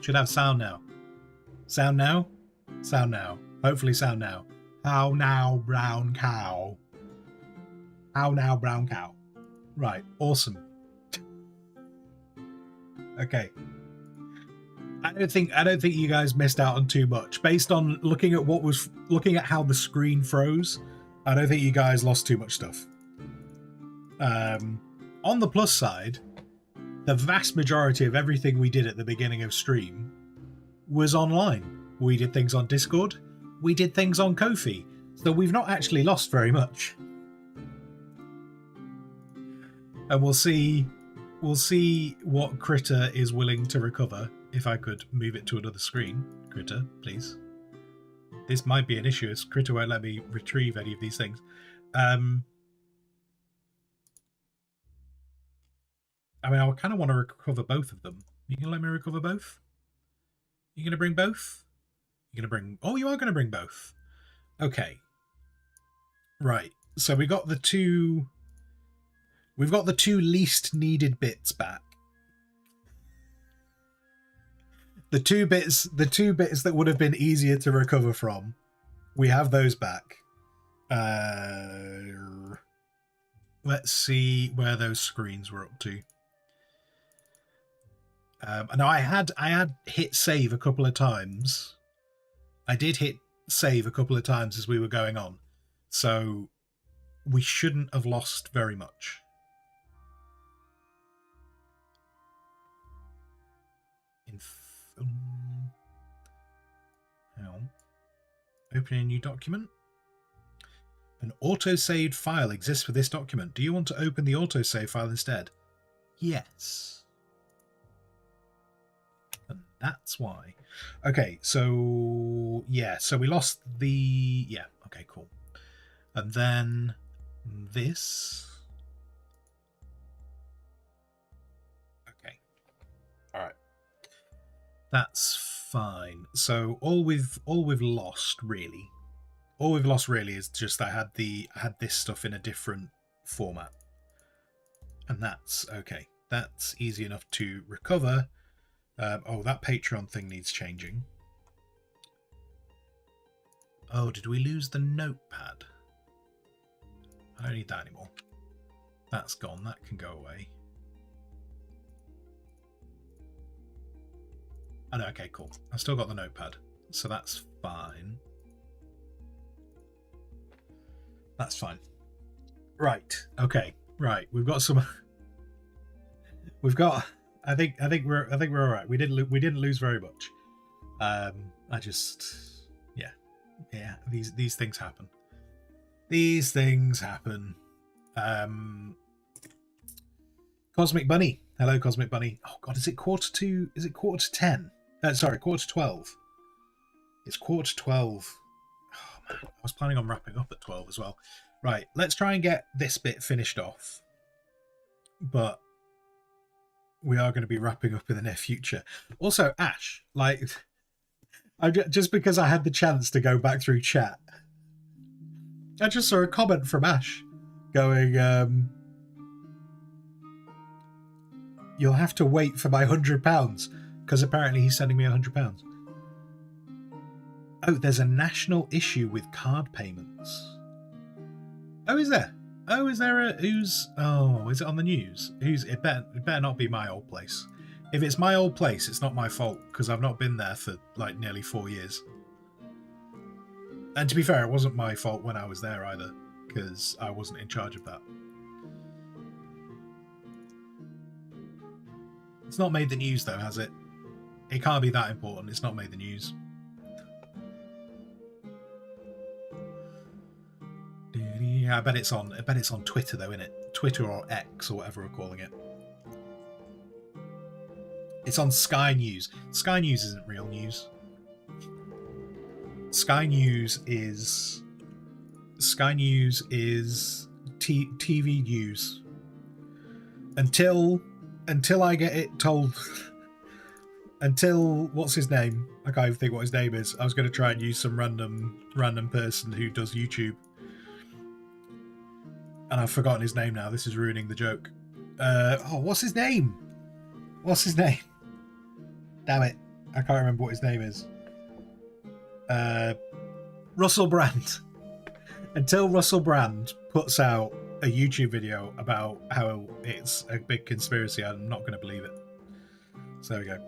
Should have sound now. Sound now? Sound now. Hopefully sound now. How now, brown cow? How now, brown cow? Right, awesome. Okay. I don't think you guys missed out on too much. Based on looking at how the screen froze, I don't think you guys lost too much stuff. On the plus side, the vast majority of everything we did at the beginning of stream was online. We did things on Discord, we did things on Kofi, so we've not actually lost very much. And we'll see what Critter is willing to recover. If I could move it to another screen. Critter, please. This might be an issue as Critter won't let me retrieve any of these things. I mean, I kind of want to recover both of them. You can let me recover both? You going to bring both? You're going to bring... Oh, you are going to bring both. Okay. Right. So we got the two... We've got the two least needed bits back. The two bits that would have been easier to recover from, we have those back. Let's see where those screens were up to. Now I had hit save a couple of times. I did hit save a couple of times as we were going on, so we shouldn't have lost very much. Hang on. Opening a new document. An autosaved file exists for this document. Do you want to open the autosave file instead? Yes. And that's why. Okay, so yeah, so we lost the... Yeah, okay, cool. And then this... Okay. Alright. That's fine. So all we've lost really is just I had this stuff in a different format, and that's okay. That's easy enough to recover. Oh, that Patreon thing needs changing. Oh, did we lose the notepad? I don't need that anymore. That's gone. That can go away. Oh, no, okay, cool. I've still got the notepad, so that's fine. That's fine. Right. Okay. Right. We've got some. We've got. I think we're all right. We didn't lose very much. I just. Yeah. These things happen. These things happen. Cosmic Bunny. Hello, Cosmic Bunny. Oh God, is it quarter to 10? Sorry, quarter to 12. It's quarter to 12. Oh man, I was planning on wrapping up at 12 as well. Right, let's try and get this bit finished off. But we are going to be wrapping up in the near future. Also, Ash, like, just because I had the chance to go back through chat, I just saw a comment from Ash going, you'll have to wait for my £100 because apparently he's sending me £100. Oh, there's a national issue with card payments. Oh, is there? Oh, is there a who's? Oh, is it on the news? It better not be my old place. If it's my old place, it's not my fault because I've not been there for like nearly 4 years. And to be fair, it wasn't my fault when I was there either because I wasn't in charge of that. It's not made the news though, has it? It can't be that important. It's not made the news. Yeah, I bet it's on Twitter though, isn't it? Twitter or X or whatever we're calling it. It's on Sky News. Sky News isn't real news. Sky News is TV news. Until I get it told. Until what's his name? I can't even think what his name is. I was going to try and use some random person who does YouTube, and I've forgotten his name now. This is ruining the joke. Oh, what's his name? What's his name? Damn it! I can't remember what his name is. Russell Brand. Until Russell Brand puts out a YouTube video about how it's a big conspiracy, I'm not going to believe it. So there we go.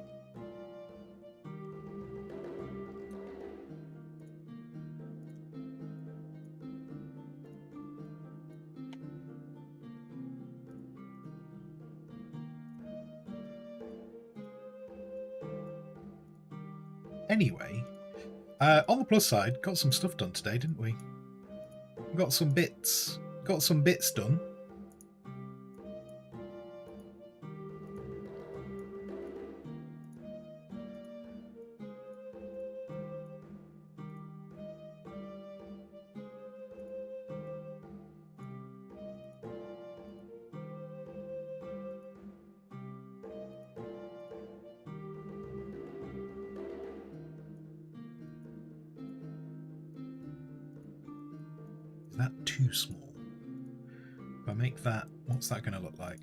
Anyway, on the plus side, got some stuff done today, didn't we? Got some bits done. Is that too small? If I make that, what's that going to look like?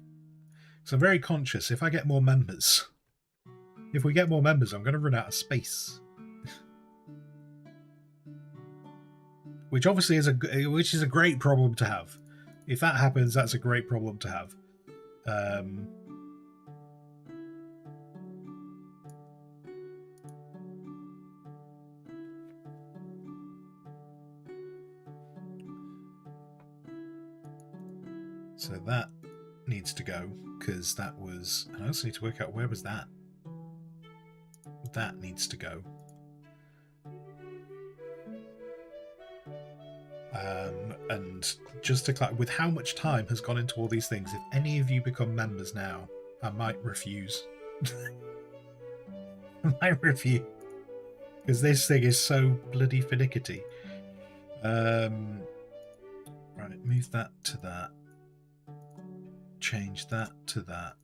So I'm very conscious, if I get more members, if we get more members, I'm going to run out of space. Which obviously is a great problem to have. If that happens, that's a great problem to have. So that needs to go, because that was... I also need to work out where was that. That needs to go. And just to clarify, with how much time has gone into all these things, if any of you become members now, I might refuse. I might refuse. Because this thing is so bloody finicky. Right, move that to that. Change that to that.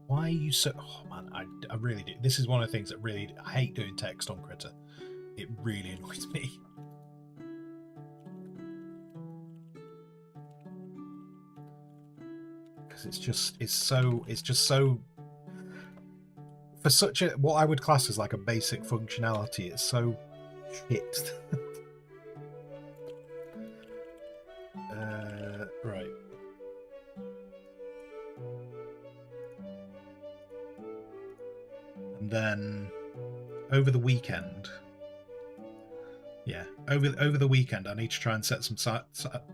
Why are you so... Oh man, I really do. This is one of the things that really... I hate doing text on Critter. It really annoys me. Because it's just so... For such a... What I would class as like a basic functionality, it's so shit. Right. And then over the weekend, over the weekend, I need to try and set some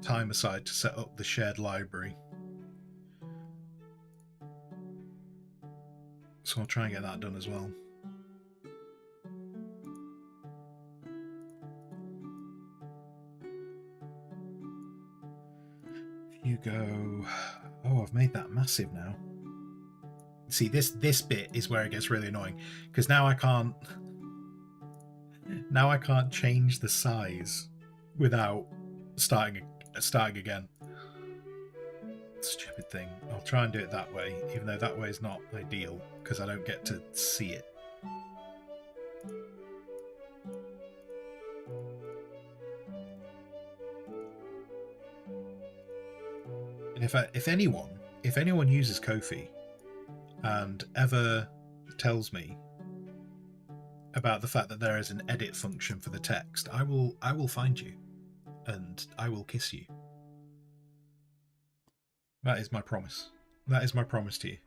time aside to set up the shared library. So I'll try and get that done as well. If you go... Oh, I've made that massive now. See, this bit is where it gets really annoying, because now I can't change the size without starting again. Stupid thing. I'll try and do it that way, even though that way is not ideal because I don't get to see it. And if anyone uses Kofi and ever tells me about the fact that there is an edit function for the text, I will find you and I will kiss you. That is my promise. That is my promise to you.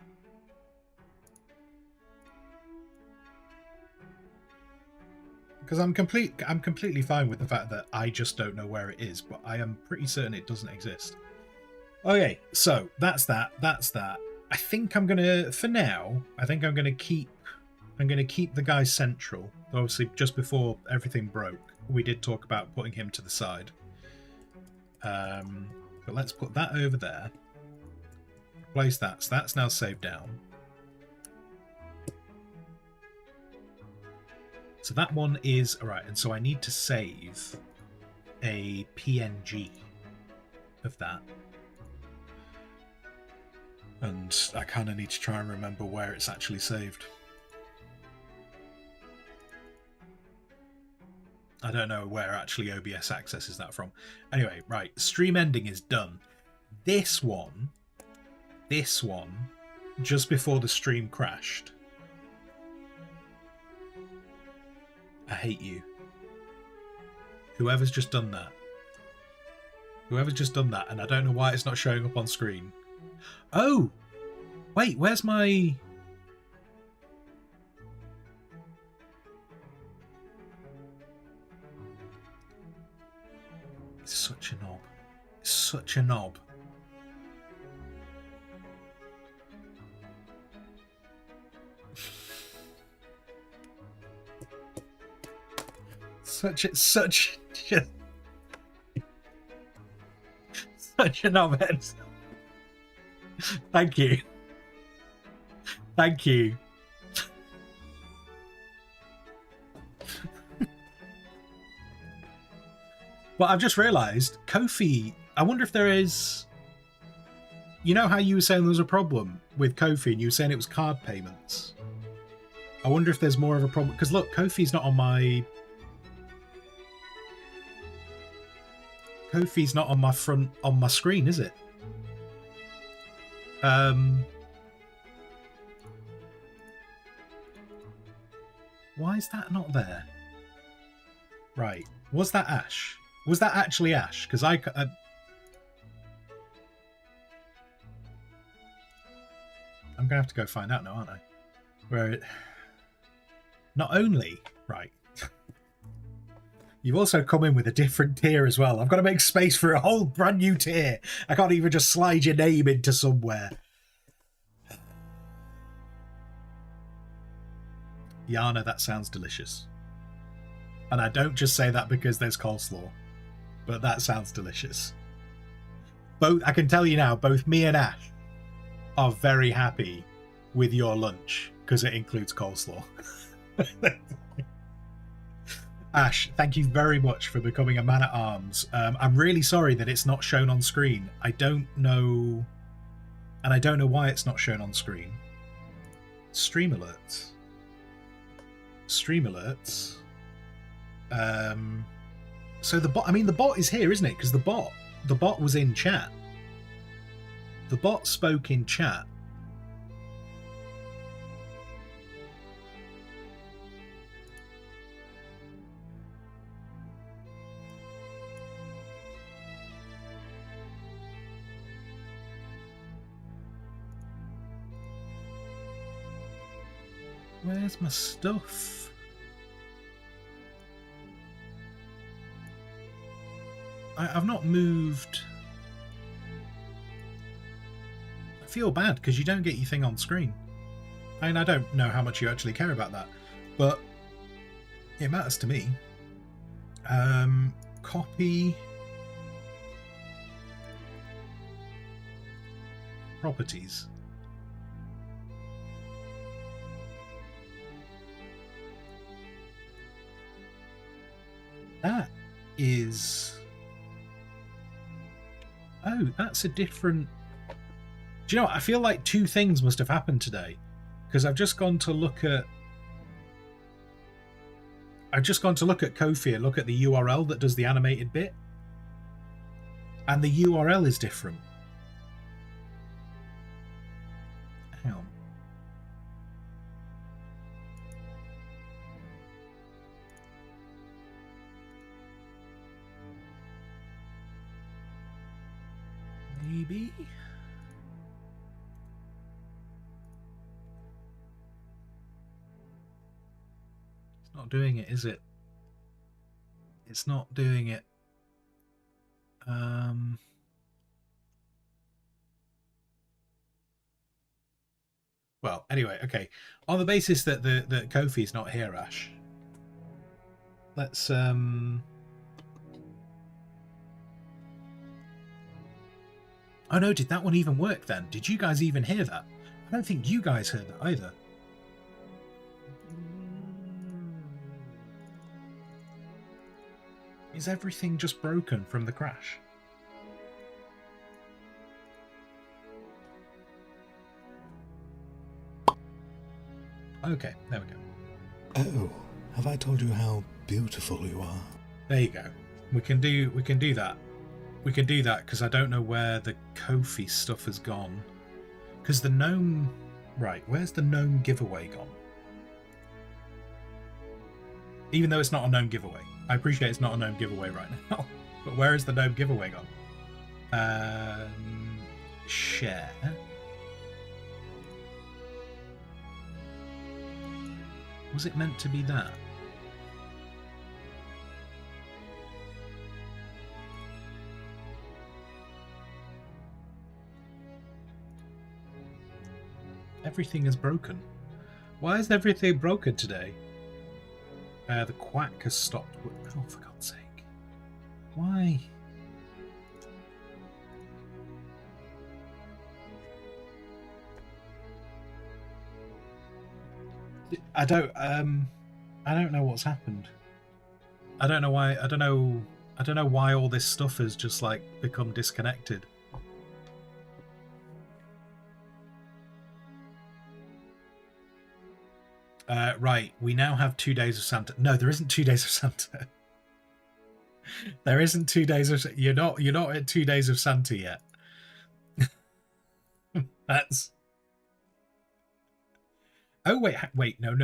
Because I'm completely fine with the fact that I just don't know where it is, but I am pretty certain it doesn't exist. Okay, so that's that. I think I'm gonna, for now, keep the guy central. Obviously, just before everything broke, we did talk about putting him to the side. But let's put that over there. Place that. So that's now saved down. So that one is alright, and so I need to save a PNG of that. And I kind of need to try and remember where it's actually saved. I don't know where actually OBS accesses that from. Anyway, right, stream ending is done. This one, just before the stream crashed. I hate you. Whoever's just done that. Whoever's just done that, and I don't know why it's not showing up on screen. Oh! Wait, where's my... It's such a knob. It's such a knob. such a knobhead. Thank you. Thank you. Well, I've just realised, Kofi, I wonder if there is... You know how you were saying there was a problem with Kofi and you were saying it was card payments? I wonder if there's more of a problem. Because look, Kofi's not on my... Kofi's not on my on my screen, is it? Why is that not there? Right. Was that Ash? Was that actually Ash? Because I'm going to have to go find out now, aren't I? Where it... Not only... Right. You've also come in with a different tier as well. I've got to make space for a whole brand new tier. I can't even just slide your name into somewhere. Yana, that sounds delicious. And I don't just say that because there's coleslaw. But that sounds delicious. Both, I can tell you now, both me and Ash are very happy with your lunch because it includes coleslaw. Ash, thank you very much for becoming a man-at-arms. I'm really sorry that it's not shown on screen. I don't know... And I don't know why it's not shown on screen. Stream alerts. Stream alerts. So the bot... I mean, the bot is here, isn't it? Because the bot was in chat. The bot spoke in chat. Where's my stuff? I've not moved. I feel bad because you don't get your thing on screen. I mean, I don't know how much you actually care about that, but it matters to me. Copy. Properties. That is... Oh, that's a different... Do you know what? I feel like two things must have happened today. Because I've just gone to look at... Kofi and look at the URL that does the animated bit. And the URL is different. Hang on. Maybe. It's not doing it, is it? It's not doing it. Well, anyway, okay. On the basis that that Kofi's not here, Ash. Let's Oh no, did that one even work then? Did you guys even hear that? I don't think you guys heard that either. Is everything just broken from the crash? Okay, there we go. Oh, have I told you how beautiful you are. There you go. We can do that. We can do that because I don't know where the kofi stuff has gone. Because the gnome... Right, where's the gnome giveaway gone? Even though it's not a gnome giveaway. I appreciate it's not a gnome giveaway right now. But where is the gnome giveaway gone? Share. Was it meant to be that? Everything is broken. Why is everything broken today? The quack has stopped. Oh, for God's sake. Why? I don't know what's happened. I don't know why. I don't know why all this stuff has just like become disconnected. Right, we now have 2 days of Santa. No, there isn't 2 days of Santa. There isn't 2 days of. You're not at 2 days of Santa yet. That's. Oh wait, no.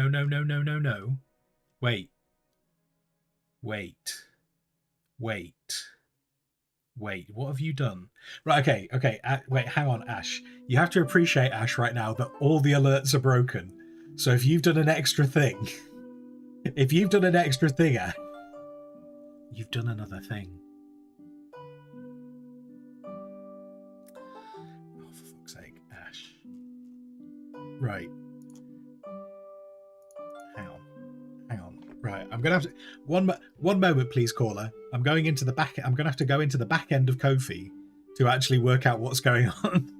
Wait, what have you done? Right, okay. Wait, hang on, Ash. You have to appreciate, Ash, right now that all the alerts are broken. So if you've done an extra thing, Ash, you've done another thing. Oh, for fuck's sake, Ash. Right. Hang on. Right, I'm gonna have to one moment, please, caller. I'm going into the back. I'm gonna have to go into the back end of Kofi to actually work out what's going on.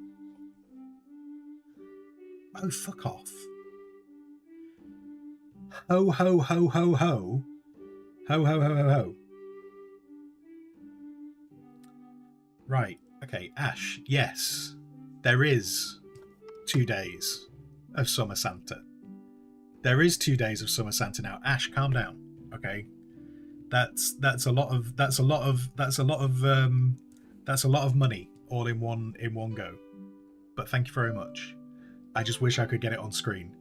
Oh, fuck off. Ho ho ho ho ho. Ho ho ho ho ho. Right. Okay, Ash. Yes, there is 2 days of Summer Santa. There is 2 days of Summer Santa now. Ash, calm down. Okay, that's a lot of money all in one go. But thank you very much. I just wish I could get it on screen.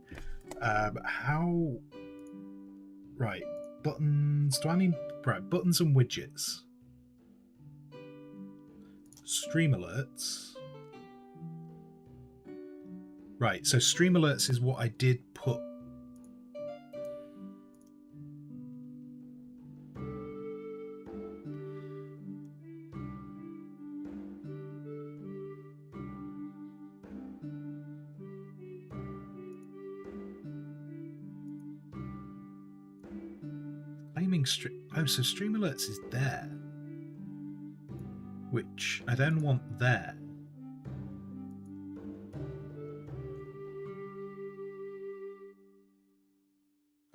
How? Right, buttons. Do I mean right buttons and widgets? Stream alerts. Right, so stream alerts is what I did put. So stream alerts is there, which I don't want there.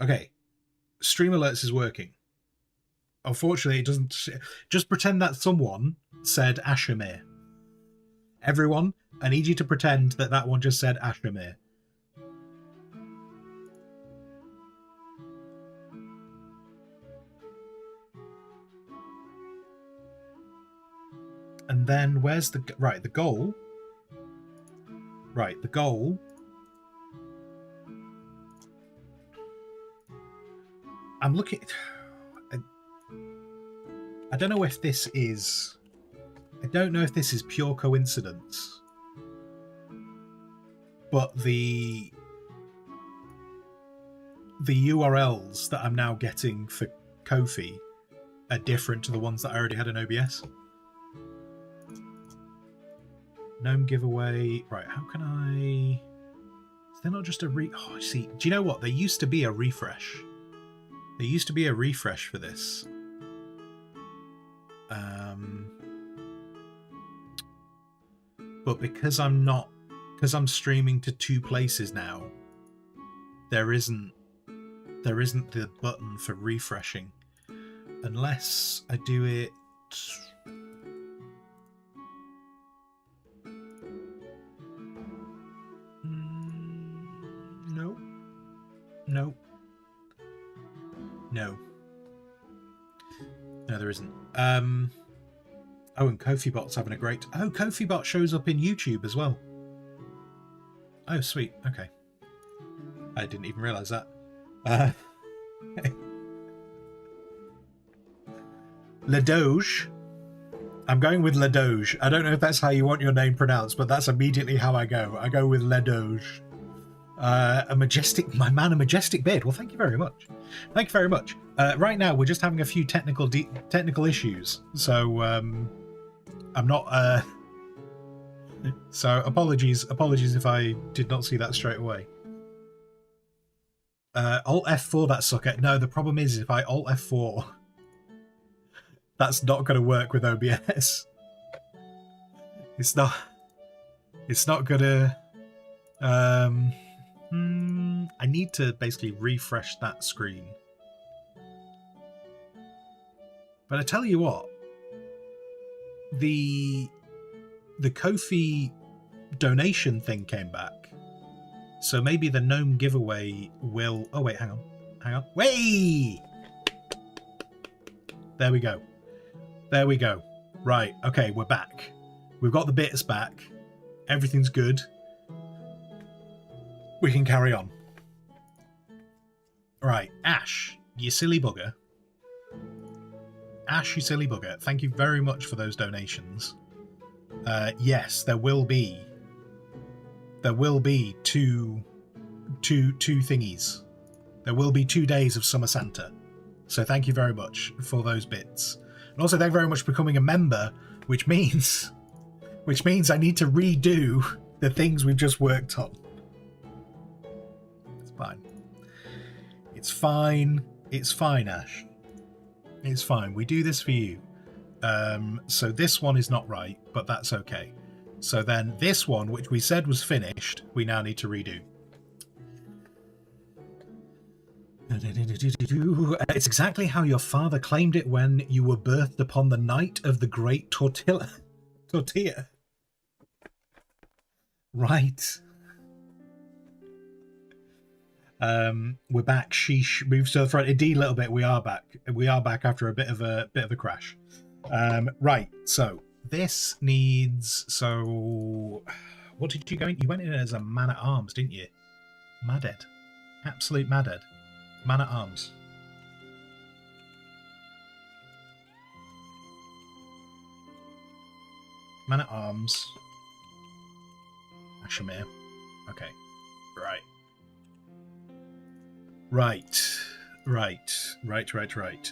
Okay, stream alerts is working. Unfortunately, it doesn't. Just pretend that someone said Ashamir. Everyone, I need you to pretend that one just said Ashamir. And then where's the goal? Right, the goal. I'm looking. I don't know if this is. I don't know if this is pure coincidence, but the URLs that I'm now getting for Kofi are different to the ones that I already had in OBS. Gnome giveaway. Right, how can I... Is there not just a Oh, see, do you know what? There used to be a refresh. There used to be a refresh for this. But because I'm streaming to 2 places now, there isn't the button for refreshing. Unless I do it... No. No, there isn't. Oh, and Kofi Bot's having a great... Oh, Kofi Bot shows up in YouTube as well. Oh, sweet. Okay. I didn't even realise that. Le Doge. I'm going with Le Doge. I don't know if that's how you want your name pronounced, but that's immediately how I go. I go with Le Doge. A majestic beard. Well, thank you very much. Thank you very much. Right now, we're just having a few technical issues, so I'm not. So apologies if I did not see that straight away. Alt F4 that sucker. No, the problem is if I Alt F4, that's not going to work with OBS. It's not gonna. I need to basically refresh that screen. But I tell you what, the Kofi donation thing came back, so maybe the gnome giveaway will... Oh wait, hang on. Way! There we go. Right, okay, we're back. We've got the bits back. Everything's good. We can carry on. Right, Ash, you silly bugger. Ash, you silly bugger. Thank you very much for those donations. Yes, there will be two thingies. There will be 2 days of Summer Santa. So thank you very much for those bits. And also thank you very much for becoming a member, which means I need to redo the things we've just worked on. It's fine. It's fine, Ash. It's fine. We do this for you. So this one is not right, but that's okay. So then this one, which we said was finished, we now need to redo. It's exactly how your father claimed it when you were birthed upon the night of the great tortilla. Right. We're back. Sheesh. Moves to the front. Indeed, a little bit. We are back. We are back after a bit of a crash. Right. So this needs. So what did you go in? You went in as a man at arms, didn't you? Madhead. Absolute madhead. Man at arms. Man at arms. Ashamir. Okay. Right. Right.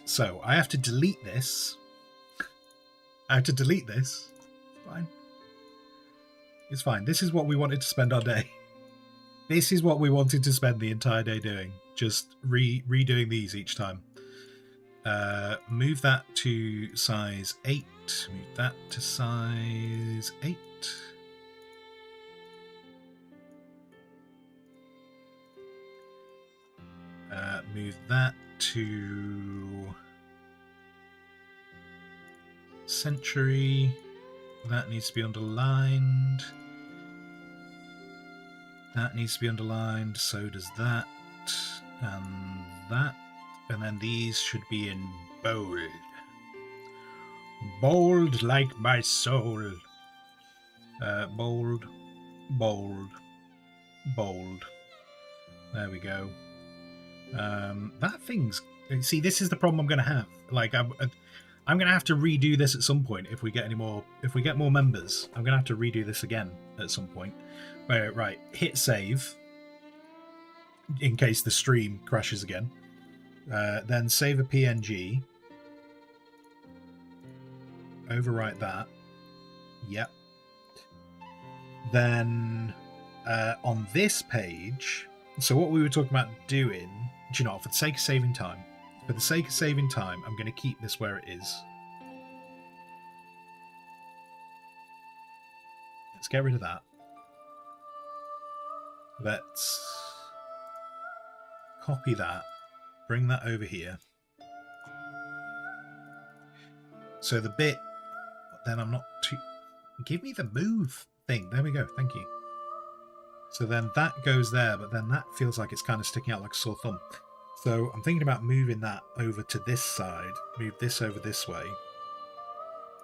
So I have to delete this. Fine. It's fine. This is what we wanted to spend our day. This is what we wanted to spend the entire day doing. Just redoing these each time. Move that to size 8. Move that to size 8. Move that to century. That needs to be underlined. That needs to be underlined. So does that and that. And then these should be in bold. Bold like my soul. Bold. There we go. That thing's... See, this is the problem I'm going to have. Like, I'm going to have to redo this at some point if we get any more... If we get more members, I'm going to have to redo this again at some point. Right, hit save. In case the stream crashes again. Then save a PNG. Overwrite that. Yep. Then on this page... So what we were talking about doing... Do you know, for the sake of saving time, I'm going to keep this where it is. Let's get rid of that. Let's copy that, bring that over here. So the bit, then I'm not too... Give me the move thing. There we go. Thank you. So then that goes there, but then that feels like it's kind of sticking out like a sore thumb. So I'm thinking about moving that over to this side. Move this over this way.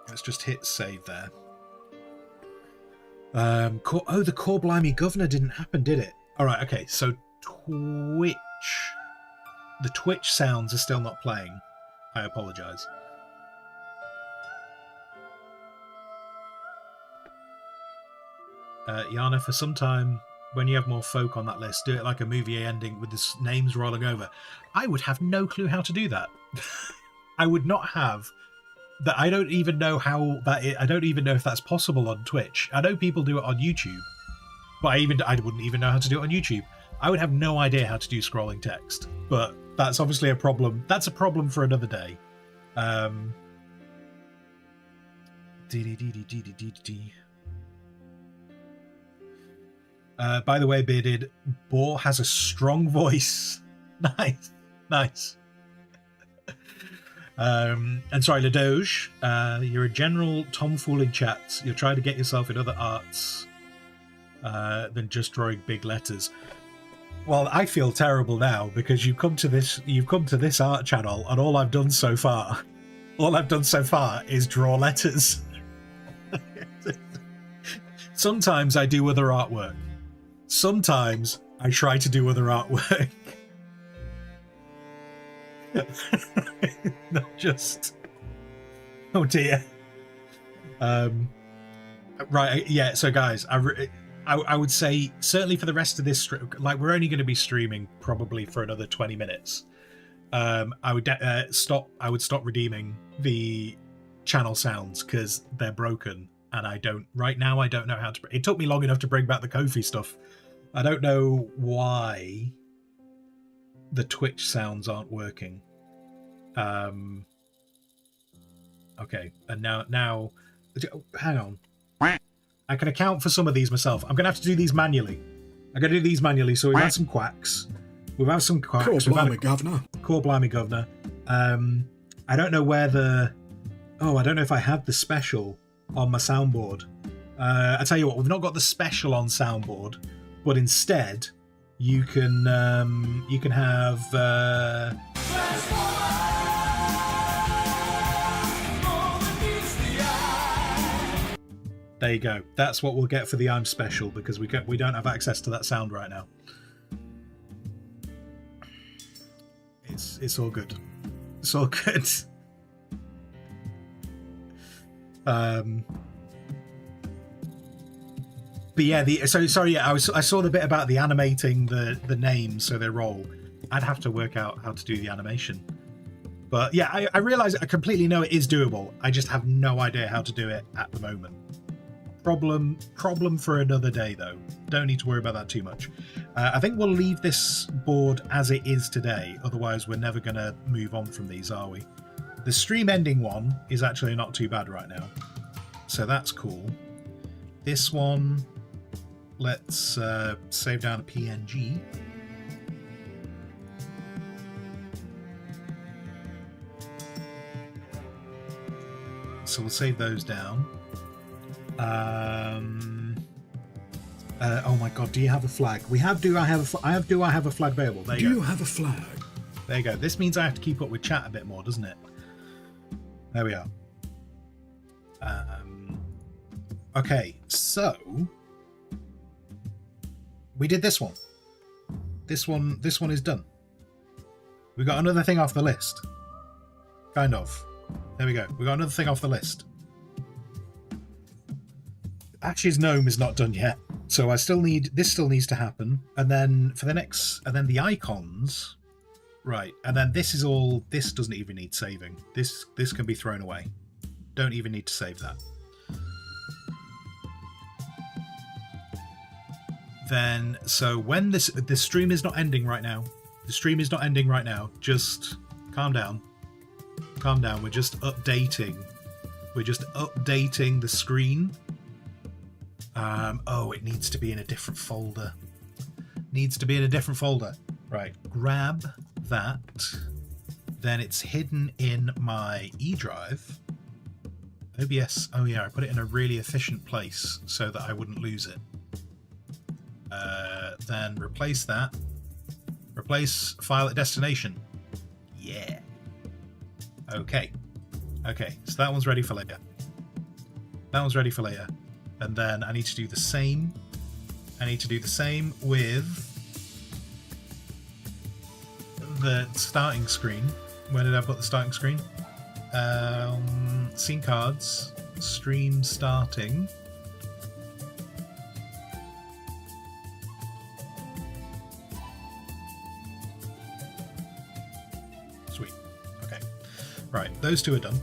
Let's just hit save there. Oh, the Core Blimey Governor didn't happen, did it? All right, okay. So Twitch, the Twitch sounds are still not playing. I apologize. Yana, for some time, when you have more folk on that list, do it like a movie ending with the names rolling over. I would have no clue how to do that. I would not have that. I don't even know how that is. I don't even know if that's possible on Twitch. I know people do it on YouTube, but I wouldn't even know how to do it on YouTube. I would have no idea how to do scrolling text, but that's obviously a problem. That's a problem for another day. By the way, Bearded, Boar has a strong voice. Nice, nice. And sorry, Ladoge, you're a general tomfool in chats. You're trying to get yourself in other arts than just drawing big letters. Well, I feel terrible now because you've come to this art channel, and all I've done so far is draw letters. Sometimes I do other artwork. Sometimes I try to do other artwork. Not just... Oh dear. Right, yeah, so guys, I would say, certainly for the rest of this, like, we're only going to be streaming probably for another 20 minutes. I would stop redeeming the channel sounds because they're broken, and I don't know how to... It took me long enough to bring back the Kofi stuff. I don't know why the Twitch sounds aren't working. Okay, and now hang on. I can account for some of these myself. I'm gonna have to do these manually. So we've had some quacks. Core Blimey Governor. Core Blimey Governor. I don't know where I don't know if I have the special on my soundboard. I tell you what, we've not got the special on soundboard, but instead you can have there you go. That's what we'll get for the I'm special, because we don't have access to that sound right now. It's all good. It's all good. But yeah, I saw the bit about the animating the names so they roll. I'd have to work out how to do the animation. But yeah, I realise, I completely know it is doable. I just have no idea how to do it at the moment. Problem for another day though. Don't need to worry about that too much. I think we'll leave this board as it is today. Otherwise, we're never going to move on from these, are we? The stream ending one is actually not too bad right now, so that's cool. This one, let's save down a PNG. So we'll save those down. Oh my god, do you have a flag? I have do I have a flag available? There you go. Do you have a flag? There you go. This means I have to keep up with chat a bit more, doesn't it? There we are. Okay, so we did this one. This one is done. We got another thing off the list. Kind of. There we go. We got another thing off the list. Ashes Gnome is not done yet, so this still needs to happen. And then for the next, and then the icons, right? And then this doesn't even need saving. This can be thrown away. Don't even need to save that. Then, so when this stream is not ending right now. The stream is not ending right now. Just calm down. Calm down. We're just updating. We're just updating the screen. Oh, it needs to be in a different folder. Needs to be in a different folder. Right. Grab that. Then it's hidden in my E drive. OBS. Oh yeah, I put it in a really efficient place so that I wouldn't lose it. Then replace that Replace file at destination. Yeah. Okay. Okay, so that one's ready for later. That one's ready for later. And then I need to do the same. I need to do the same with the starting screen. Where did I put the starting screen? Scene cards. Stream starting. Sweet. Okay. Right, those two are done.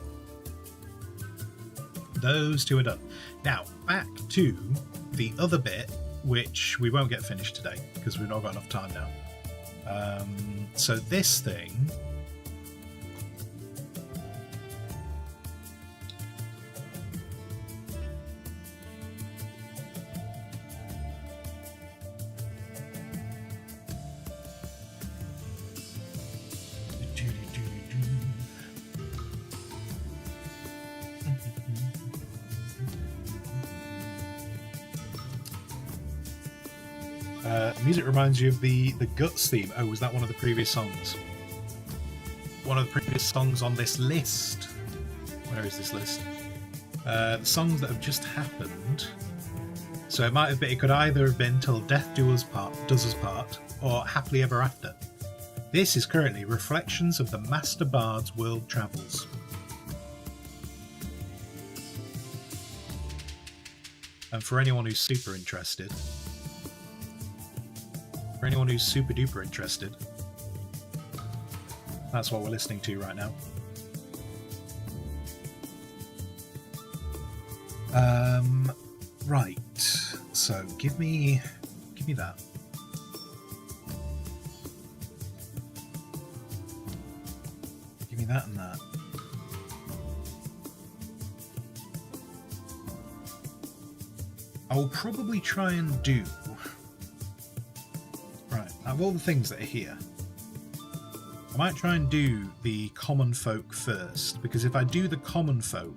Those two are done. Now, back to the other bit, which we won't get finished today, because we've not got enough time now. So this thing... music reminds you of the Guts theme. Oh, was that one of the previous songs? One of the previous songs on this list. Where is this list? The songs that have just happened. So it might have been. It could either have been "Till Death Does Us Part" or "Happily Ever After." This is currently Reflections of the Master Bard's World Travels. And for anyone who's super interested. For anyone who's super duper interested, that's what we're listening to right now. Right. So give me that. Give me that and that. I will probably try and do. Of all the things that are here, I might try and do the common folk first, because if I do the common folk,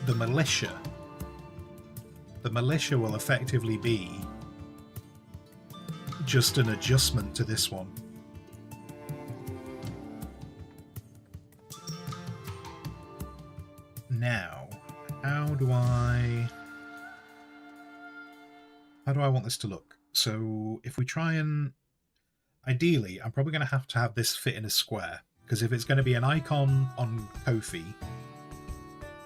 the militia will effectively be just an adjustment to this one. Now, how do I want this to look? So if we try and... Ideally, I'm probably going to have this fit in a square, because if it's going to be an icon on Kofi,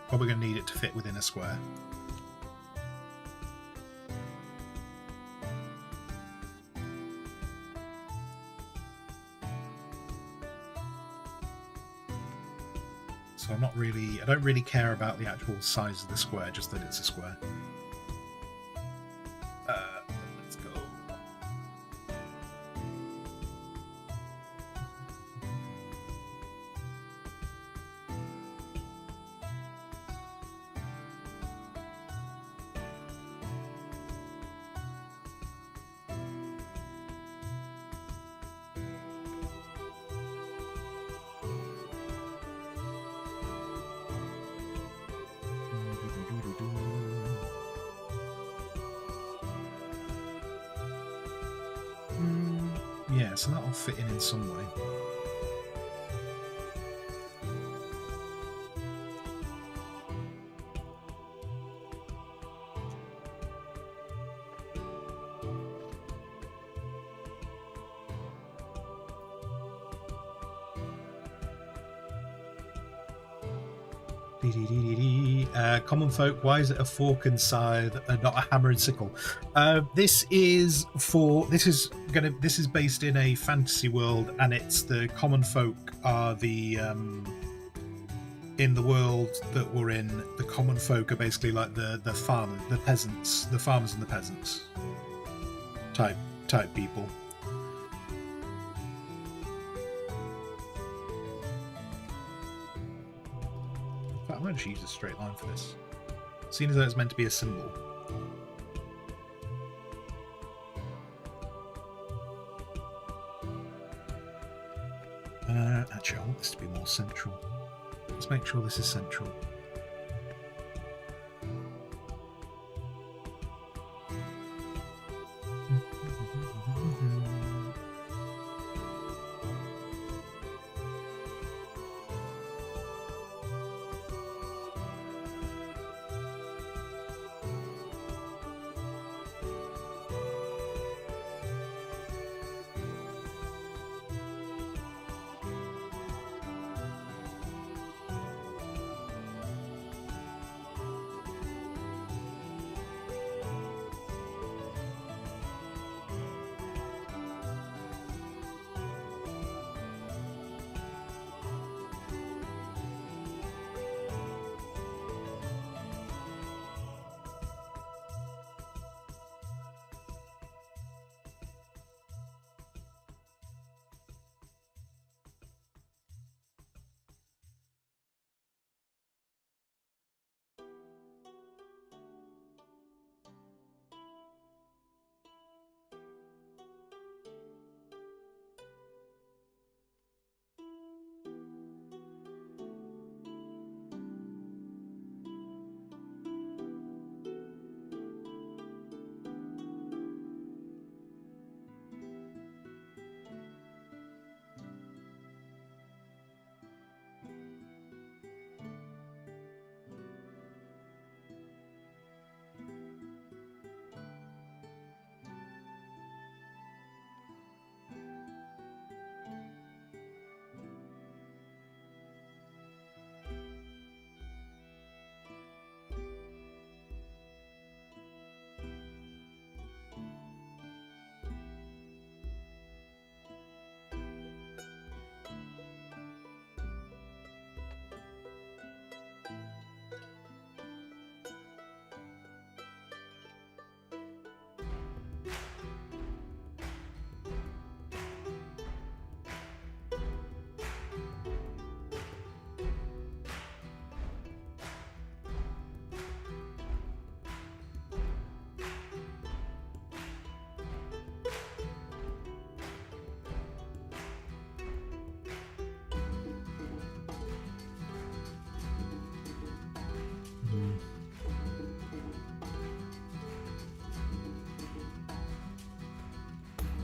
probably going to need it to fit within a square. So I don't really care about the actual size of the square, just that it's a square. Yeah, so that'll fit in some way. Common folk, why is it a fork and scythe and not a hammer and sickle? This is based in a fantasy world, and it's the common folk are the in the world that we're in. The common folk are basically like the farmers, the peasants, the farmers and the peasants type people. I might just use a straight line for this, seeing as though it's meant to be a symbol. Actually, I want this to be more central. Let's make sure this is central.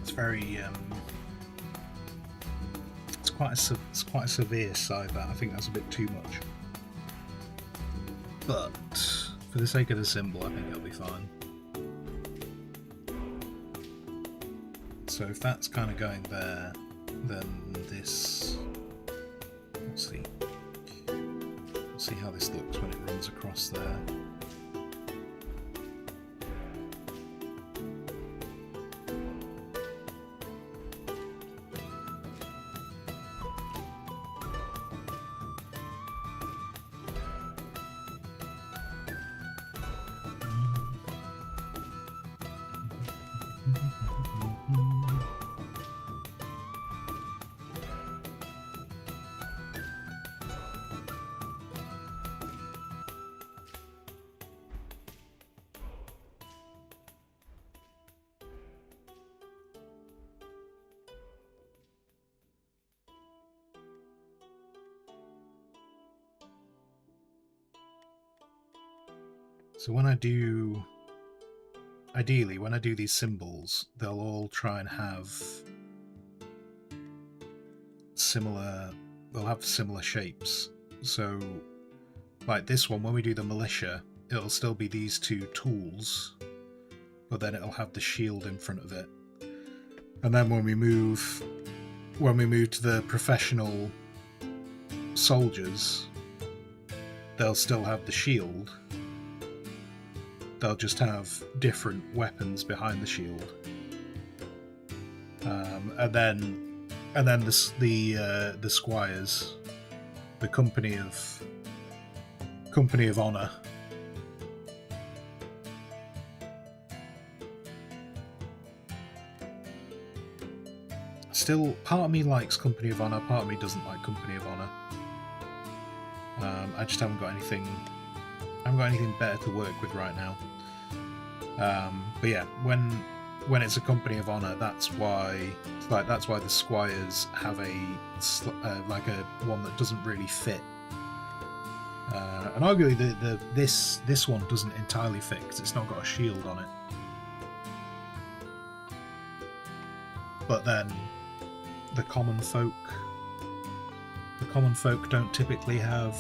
It's very it's quite a severe side. That I think that's a bit too much. But for the sake of the symbol, I think it'll be fine. So if that's kind of going there, then this. Let's see. Let's see how this looks when it runs across there. So when I do, ideally, when I do these symbols, they'll all try and have similar, they'll have similar shapes. So like this one, when we do the militia, it'll still be these two tools, but then it'll have the shield in front of it. And then when we move to the professional soldiers, they'll still have the shield. They'll just have different weapons behind the shield, and then the squires, the company of honor. Still, part of me likes Company of Honor, part of me doesn't like Company of Honor. I just haven't got anything better to work with right now. But yeah, when it's a Company of Honor, that's why the squires have a one that doesn't really fit. And arguably this one doesn't entirely fit because it's not got a shield on it. But then the common folk don't typically have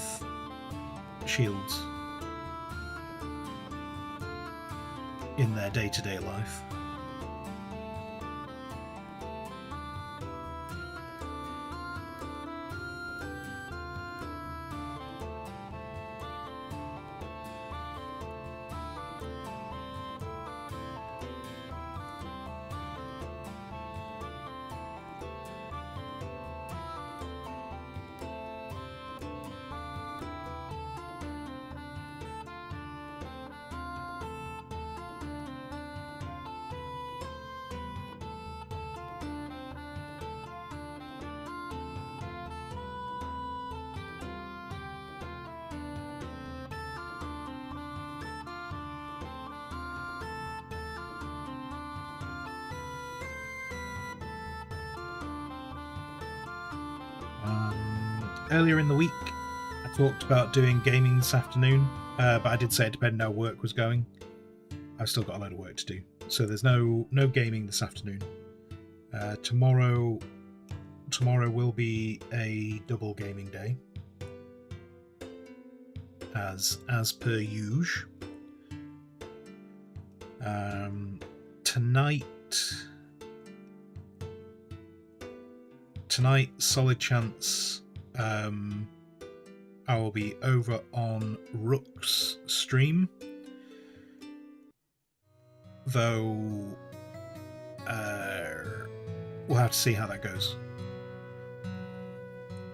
shields in their day-to-day life. Earlier in the week, I talked about doing gaming this afternoon, but I did say it depended how work was going. I've still got a load of work to do, so there's no gaming this afternoon. Tomorrow will be a double gaming day, as per usual. Tonight, solid chance. I will be over on Rook's stream, though we'll have to see how that goes,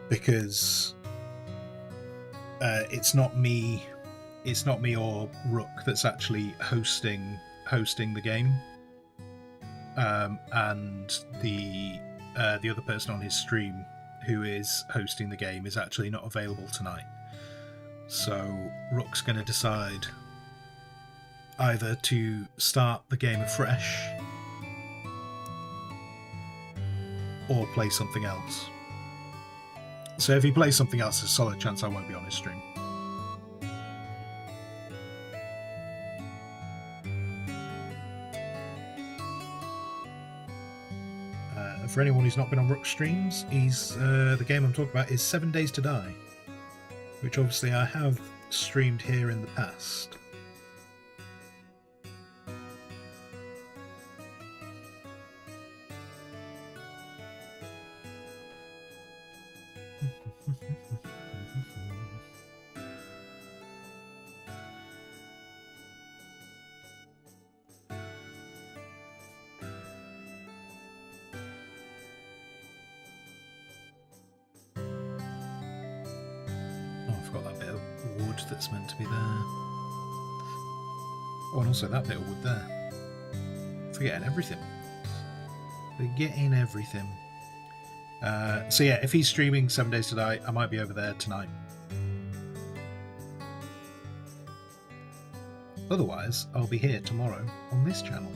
because it's not me or Rook that's actually hosting the game, and the other person on his stream who is hosting the game is actually not available tonight. So Rook's going to decide either to start the game afresh or play something else. So if he plays something else, there's a solid chance I won't be on his stream. for anyone who's not been on Rook streams, he's the game I'm talking about is 7 Days to Die, which obviously I have streamed here in the past. That's meant to be there. Oh, and also that bit of wood there. Forgetting everything. Forgetting everything. So yeah, if he's streaming 7 Days to Die, I might be over there tonight. Otherwise, I'll be here tomorrow on this channel.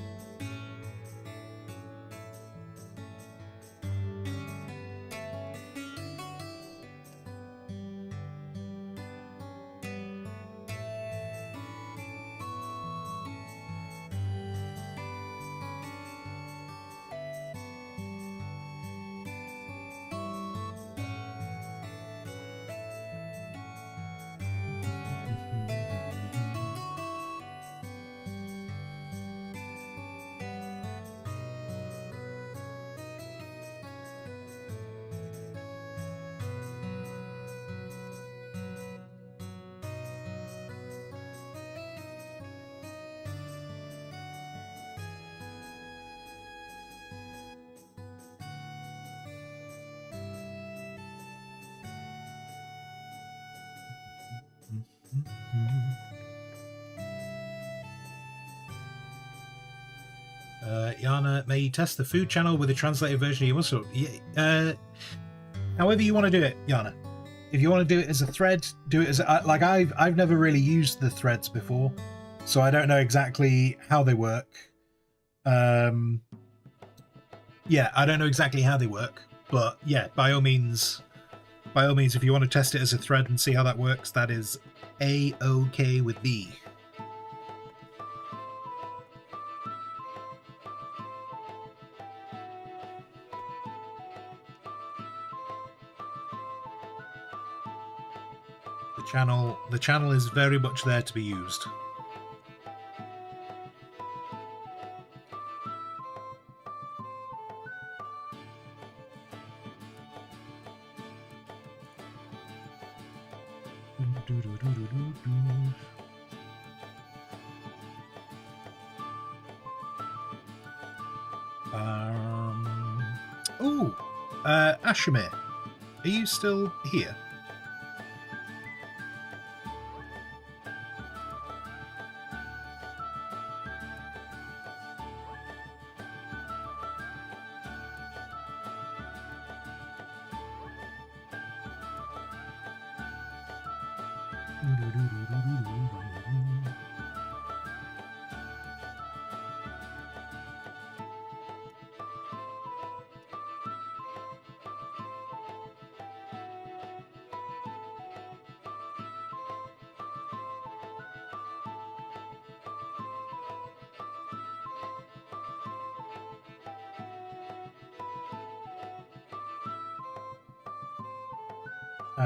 Yana, may you test the food channel with a translated version of your muscle? However you want to do it, Yana. If you want to do it as a thread, do it as like I've never really used the threads before, so I don't know exactly how they work. Yeah, I don't know exactly how they work, but yeah, by all means, if you want to test it as a thread and see how that works, that is A-OK with me. The channel is very much there to be used. Ashimir, are you still here?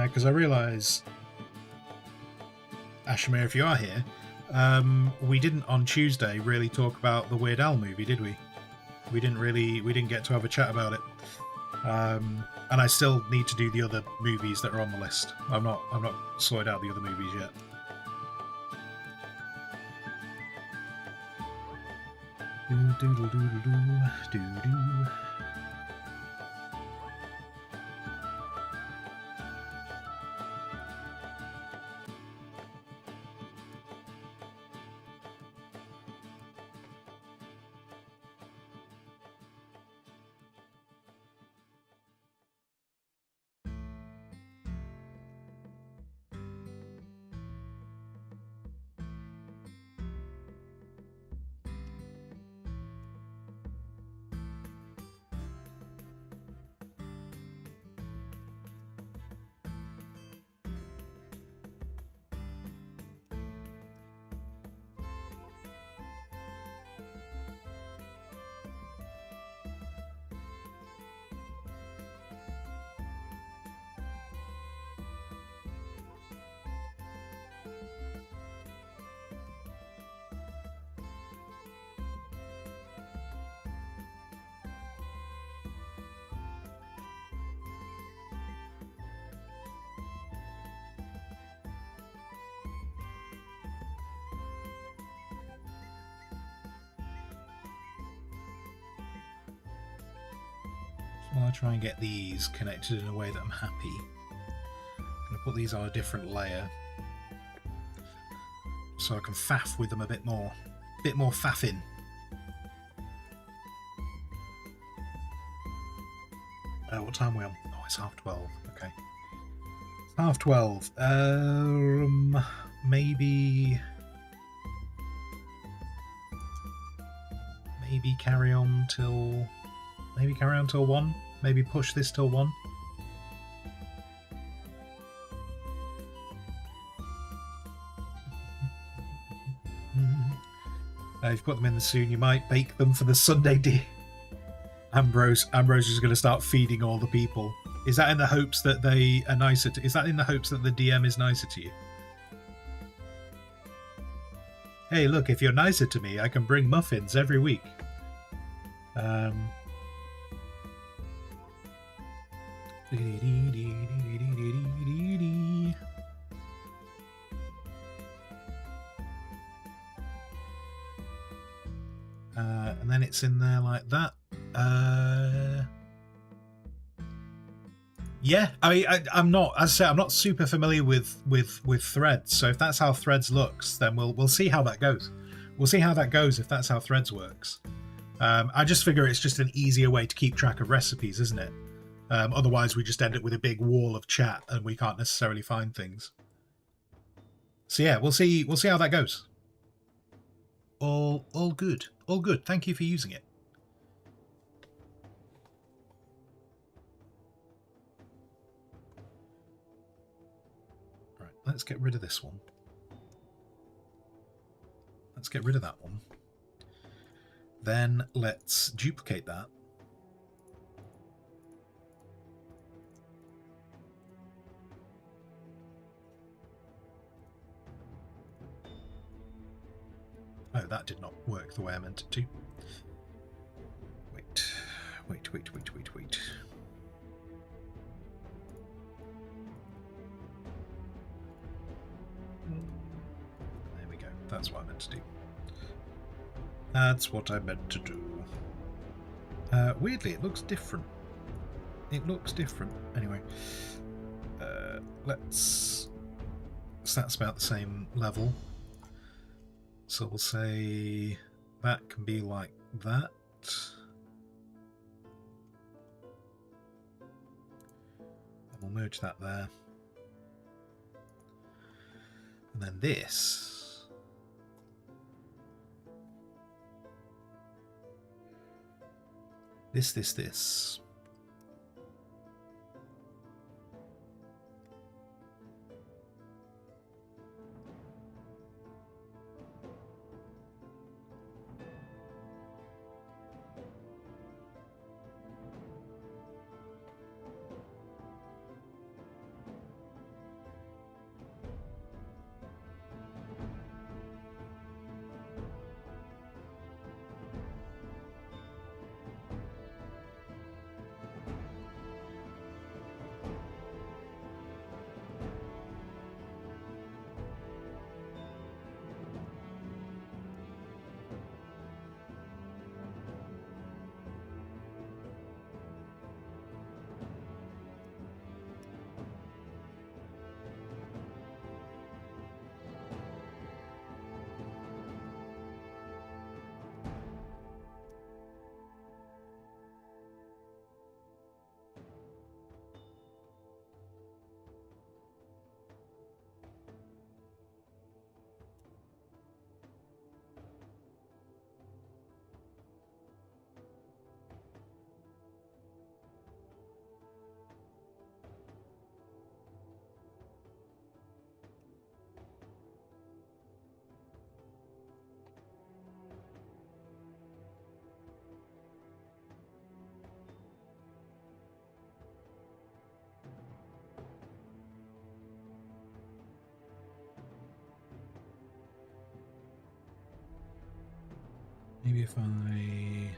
Because I realise, Ashimir, if you are here, we didn't on Tuesday really talk about the Weird Al movie, did we? We didn't get to have a chat about it. And I still need to do the other movies that are on the list. I'm not sorted out the other movies yet. while I try and get these connected in a way that I'm happy, I'm going to put these on a different layer so I can faff with them a bit more faffing. What time are we on? Oh, it's 12:30. Okay, it's 12:30. Maybe carry on till 1. Maybe push this till 1. If you put them in the soon, you might bake them for the Sunday dinner. Ambrose is going to start feeding all the people. Is that in the hopes that they are nicer to? Is that in the hopes that the DM is nicer to you? Hey, look! If you're nicer to me, I can bring muffins every week. And then it's in there like that. Yeah, I'm not. As I say, I'm not super familiar with Threads. So if that's how Threads looks, then we'll see how that goes. We'll see how that goes if that's how Threads works. I just figure it's just an easier way to keep track of recipes, isn't it? Otherwise, we just end up with a big wall of chat and we can't necessarily find things. So yeah, we'll see how that goes. All good. All good. Thank you for using it. Right, let's get rid of this one. Let's get rid of that one. Then let's duplicate that. Oh, that did not work the way I meant it to. Wait. There we go. That's what I meant to do. That's what I meant to do. Weirdly, it looks different. It looks different. Anyway, let's... So that's about the same level. So we'll say that can be like that. And we'll merge that there. And then this. This. Maybe if I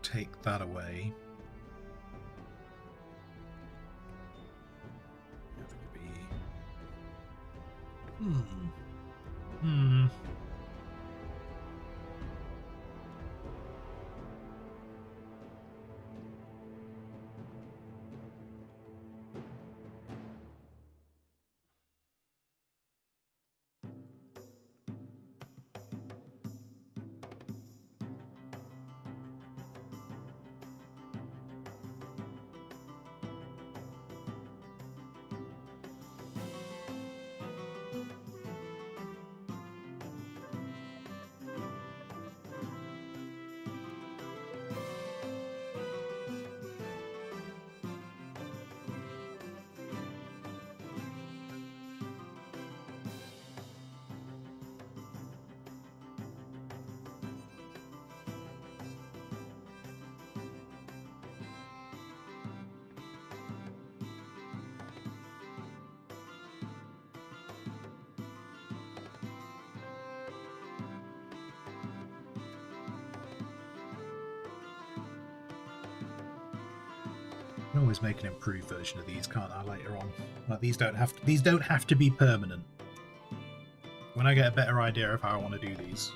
take that away. can always make an improved version of these, can't I, later on? Like, these don't have to be permanent. When I get a better idea of how I want to do these,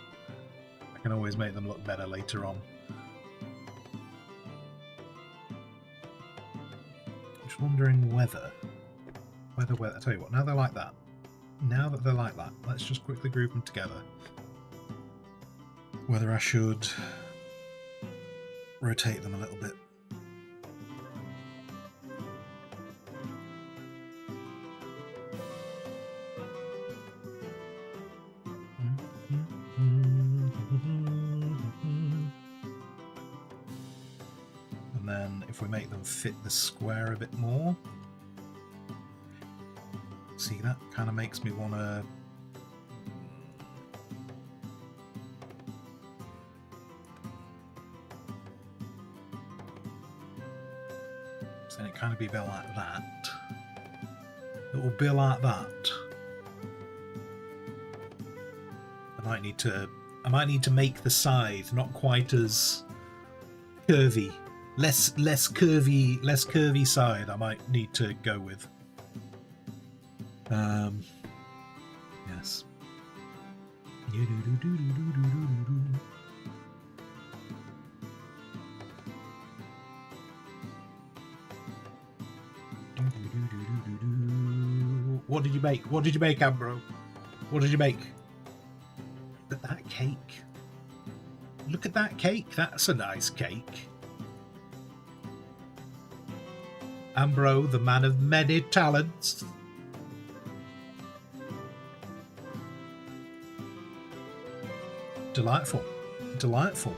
I can always make them look better later on. Just wondering whether I tell you what, now they're like that. Now that they're like that, let's just quickly group them together. Whether I should rotate them a little bit. And then if we make them fit the square a bit more, see, that kind of makes me want to so it kind of be a bit like that. It will be like that. I might need to make the side not quite as curvy, less curvy side. I might need to go with. Yes. What did you make? What did you make, Ambro? What did you make? Look at that cake. Look at that cake. That's a nice cake. Ambro, the man of many talents. Delightful. Delightful.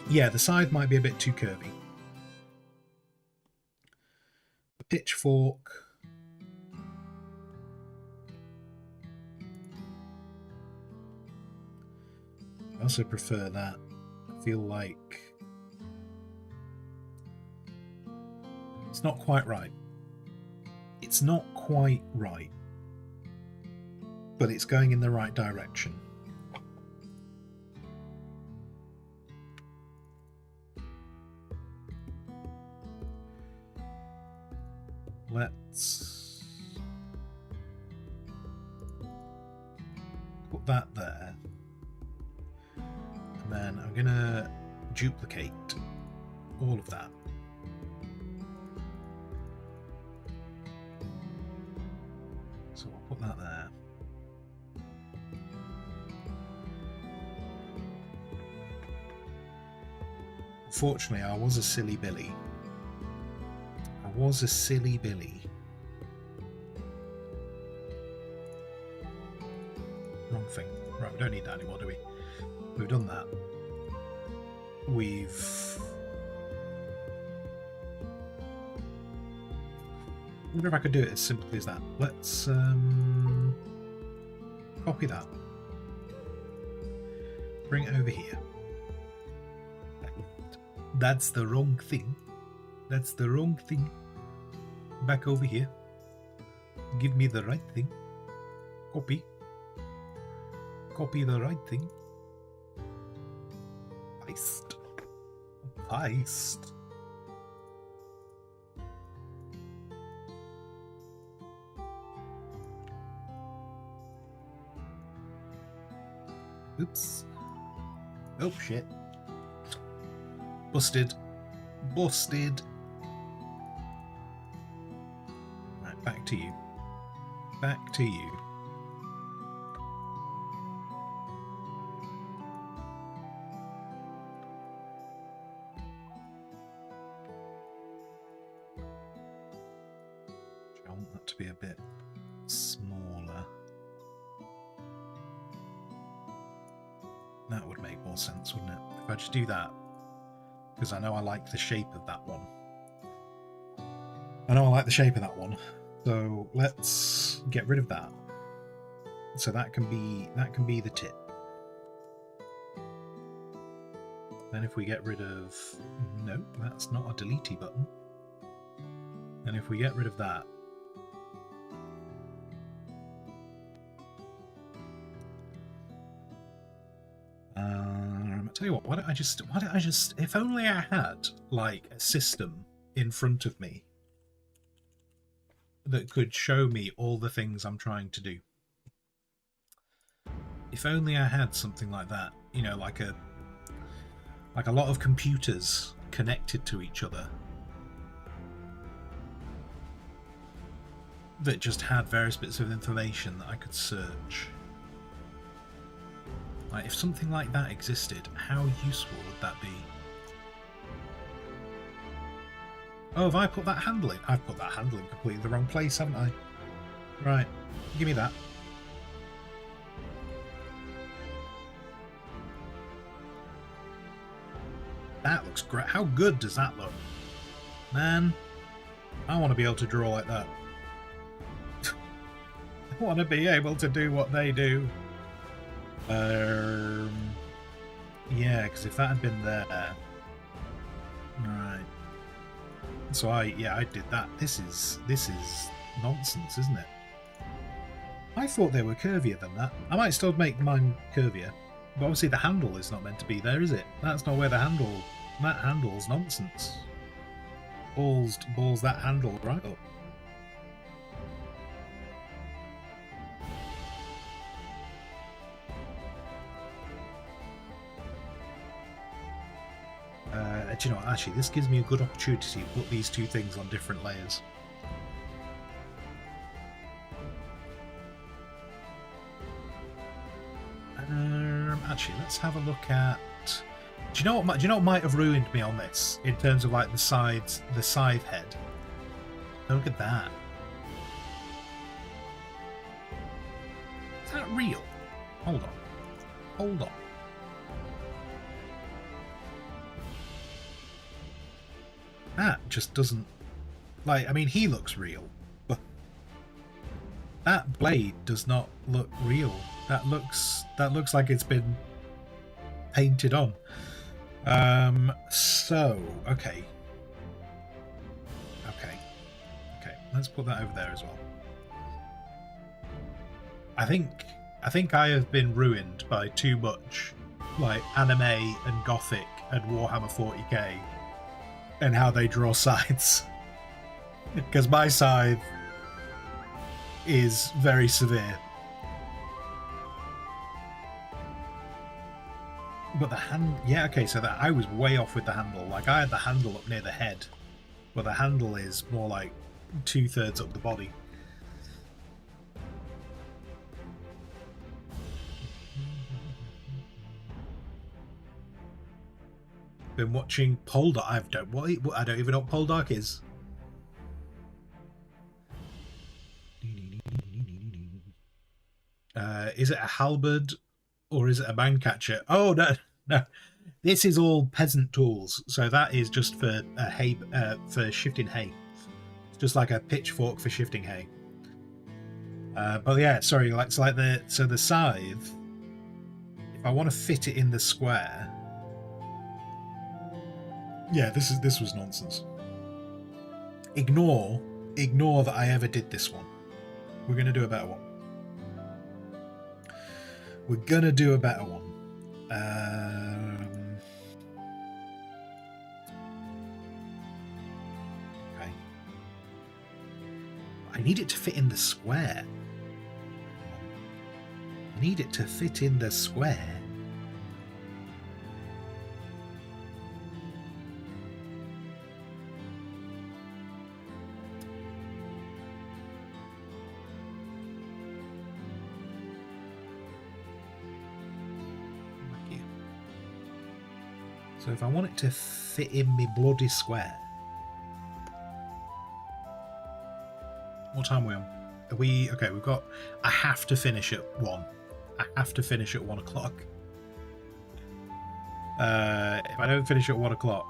Yeah, the side might be a bit too curvy. The pitchfork. I also prefer that. I feel like it's not quite right. It's not quite right. But it's going in the right direction. Let's put that there. And then I'm going to duplicate all of that. So I'll put that there. Unfortunately, I was a silly Billy. I was a silly Billy. Wrong thing. Right, we don't need that anymore, do we? We've done that. We've... I wonder if I could do it as simply as that. Let's copy that. Bring it over here. That's the wrong thing. That's the wrong thing. Back over here. Give me the right thing. Copy. Copy the right thing. Paste. Paste. Oops. Oh shit. Busted. Busted. Right, back to you. Back to you. I want that to be a bit smaller. That would make more sense, wouldn't it? If I just do that. Because I know I like the shape of that one. I know I like the shape of that one. So let's get rid of that. So that can be the tip. Then if we get rid of... Nope, that's not a delete button. And if we get rid of that, Tell you what, why don't I just, if only I had, like, a system in front of me that could show me all the things I'm trying to do. If only I had something like that, you know, like a lot of computers connected to each other that just had various bits of information that I could search. Like, if something like that existed, how useful would that be? Oh, have I put that handle in? I've put that handle in completely the wrong place, haven't I? Right, give me that. That looks great. How good does that look? Man, I want to be able to draw like that. I want to be able to do what they do. Yeah, because if that had been there... Right. So I did that. This is nonsense, isn't it? I thought they were curvier than that. I might still make mine curvier, but obviously the handle is not meant to be there, is it? That's not where the handle... That handle's nonsense. Balls that handle right up. Do you know what? Actually, this gives me a good opportunity to put these two things on different layers. Actually, let's have a look at. Do you know what might have ruined me on this in terms of like the sides, the scythe head? Look at that. Is that real? Hold on. Hold on. That just doesn't... Like, I mean, he looks real, but that blade does not look real. That looks like it's been painted on. So, okay. Okay, let's put that over there as well. I think I have been ruined by too much, like, anime and Gothic and Warhammer 40k. And how they draw scythes. Because my scythe is very severe. But the hand... Yeah, okay, so that I was way off with the handle. Like, I had the handle up near the head. But the handle is more like 2/3 up the body. Been watching Poldark. I don't even know what Poldark is. Is it a halberd or is it a man catcher? Oh no. This is all peasant tools. So that is just for hay, for shifting hay. It's just like a pitchfork for shifting hay. But yeah, sorry. The scythe. If I want to fit it in the square. Yeah, this was nonsense. Ignore that I ever did this one. We're gonna do a better one. We're gonna do a better one. Okay. I need it to fit in the square. I need it to fit in the square. So if I want it to fit in my bloody square... What time are we on? Are we... Okay, we've got... I have to finish at 1. I have to finish at 1 o'clock. If I don't finish at 1 o'clock,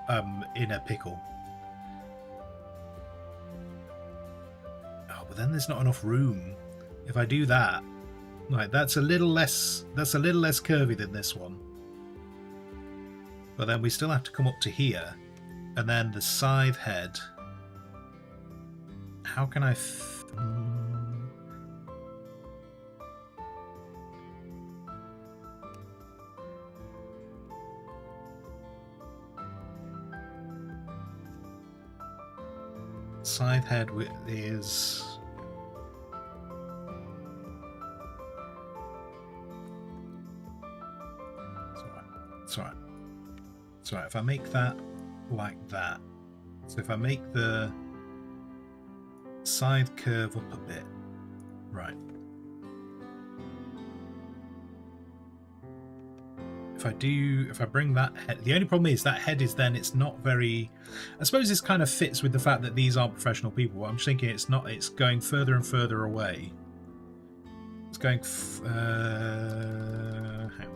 I'm in a pickle. Oh, but then there's not enough room. If I do that... Right, that's a little less curvy than this one. But then we still have to come up to here. And then the scythe head. How can I... Scythe head is... It's alright. It's alright. If I make that like that, so if I make the scythe curve up a bit, right. If I bring that head, the only problem is that head is then, it's not very, I suppose this kind of fits with the fact that these aren't professional people. I'm just thinking it's not, it's going further and further away. It's going, hang on.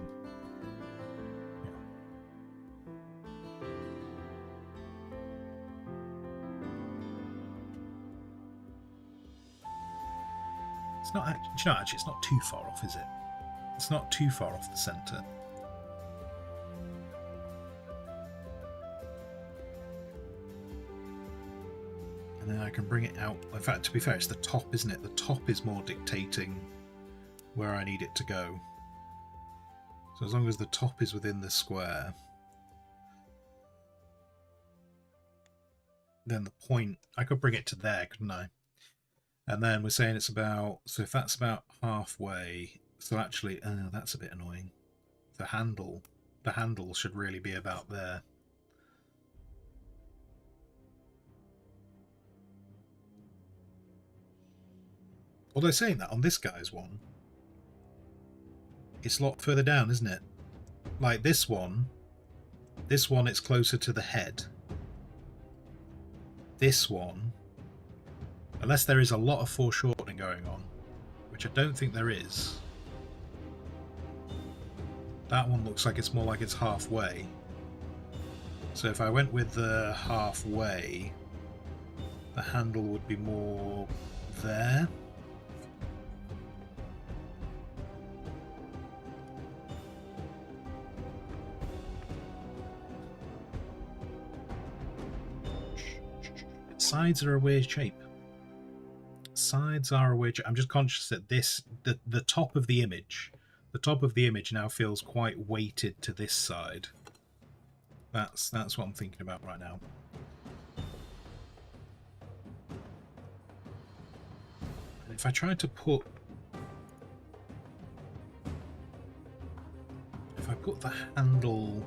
It's not actually, you know, actually, it's not too far off, is it? It's not too far off the centre. And then I can bring it out. In fact, to be fair, it's the top, isn't it? The top is more dictating where I need it to go. So as long as the top is within the square, then the point, I could bring it to there, couldn't I? And then we're saying it's about, so if that's about halfway, so actually, that's a bit annoying. The handle should really be about there. Although saying that, on this guy's one, it's a lot further down, isn't it? Like this one, it's closer to the head. This one, unless there is a lot of foreshortening going on, which I don't think there is. That one looks like it's more like it's halfway. So if I went with the halfway, the handle would be more there. Sides are a weird shape. Sides are a weird shape. I'm just conscious that the top of the image, now feels quite weighted to this side. That's what I'm thinking about right now. And if I try to put, the handle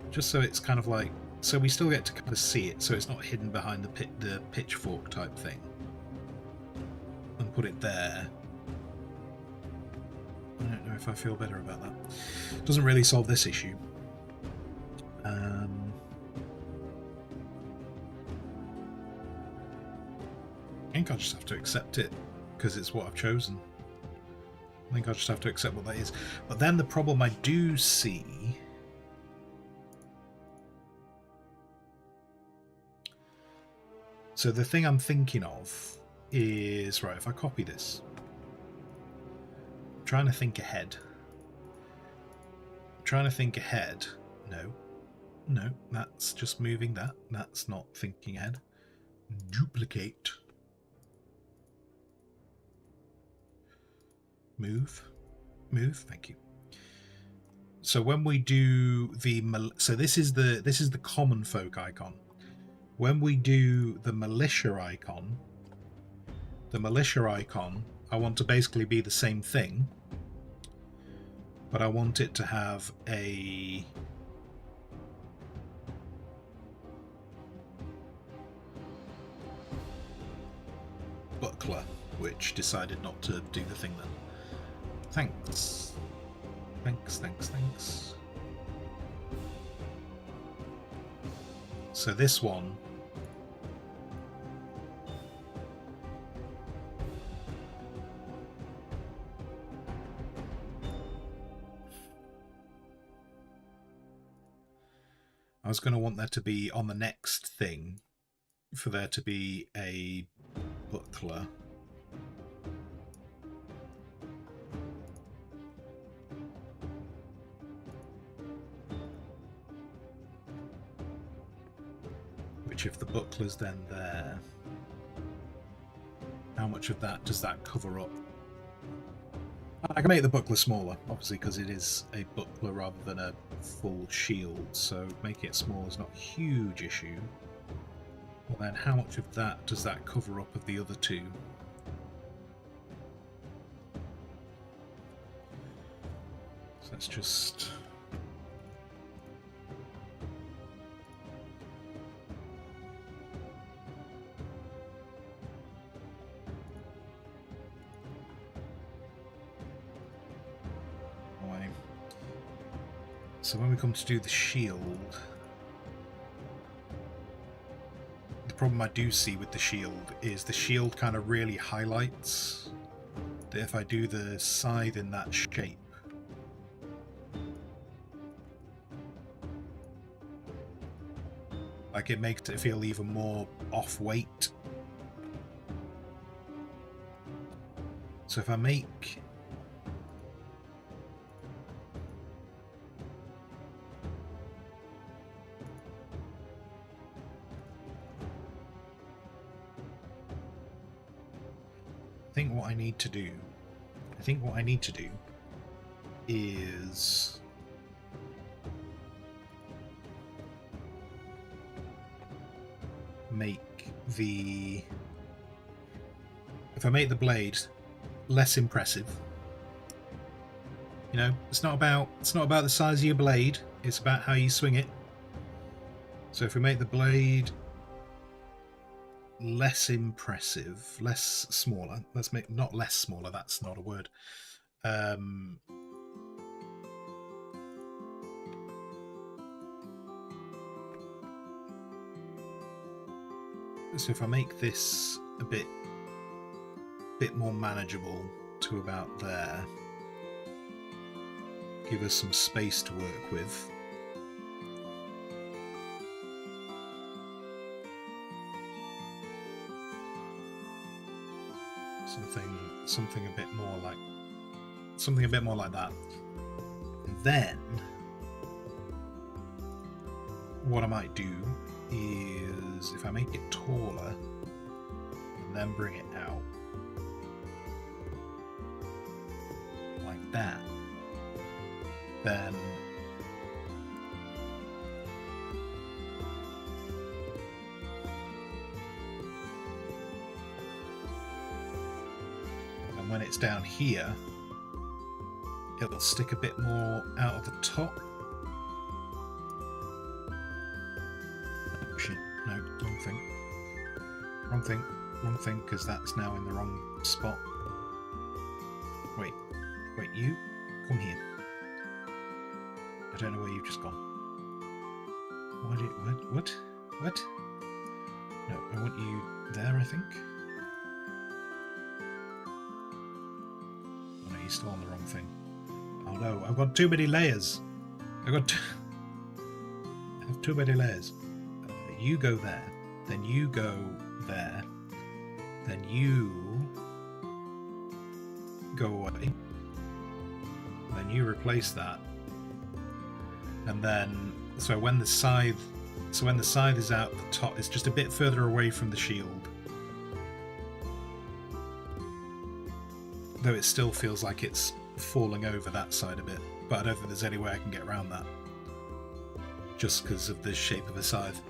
just so it's kind of like, so we still get to kind of see it, so it's not hidden behind the pitchfork type thing, and put it there. I don't know if I feel better about that. Doesn't really solve this issue. I think I'll just have to accept it because it's what I've chosen. I think I'll just have to accept what that is. But then the problem I do see, so the thing I'm thinking of is, right, if I copy this, I'm trying to think ahead. No, that's just moving that. That's not thinking ahead. Duplicate. Move, thank you. So when we do the, so this is the common folk icon. When we do the militia icon, I want to basically be the same thing, but I want it to have a buckler, which decided not to do the thing then. Thanks. So this one, I was going to want there to be on the next thing, for there to be a buckler. Which, if the buckler's then there, how much of that does that cover up? I can make the buckler smaller, obviously, because it is a buckler rather than a full shield, so making it small is not a huge issue. Well then, how much of that does that cover up of the other two? So let's just... So when we come to do the shield, the problem I do see with the shield is the shield kind of really highlights that if I do the scythe in that shape, like it makes it feel even more off weight. So if I make... I think what I need to do is make the... If I make the blade less impressive, you know, it's not about the size of your blade, it's about how you swing it. So if we make the blade less impressive, less smaller, let's make not less smaller, that's not a word. So if I make this a bit more manageable to about there, give us some space to work with. Something a bit more like that. And then what I might do is, if I make it taller and then bring it out like that, then when it's down here, it'll stick a bit more out of the top. Oh shit, no, wrong thing, because that's now in the wrong spot. Wait, you, come here. I don't know where you've just gone. What? No, I want you there, I think. Still on the wrong thing. Oh no, I've got too many layers. I have too many layers. You go there, then you go there, then you go away, then you replace that, and then so when the scythe is out the top, it's just a bit further away from the shield. Though it still feels like it's falling over that side a bit, but I don't think there's any way I can get around that, just because of the shape of the scythe.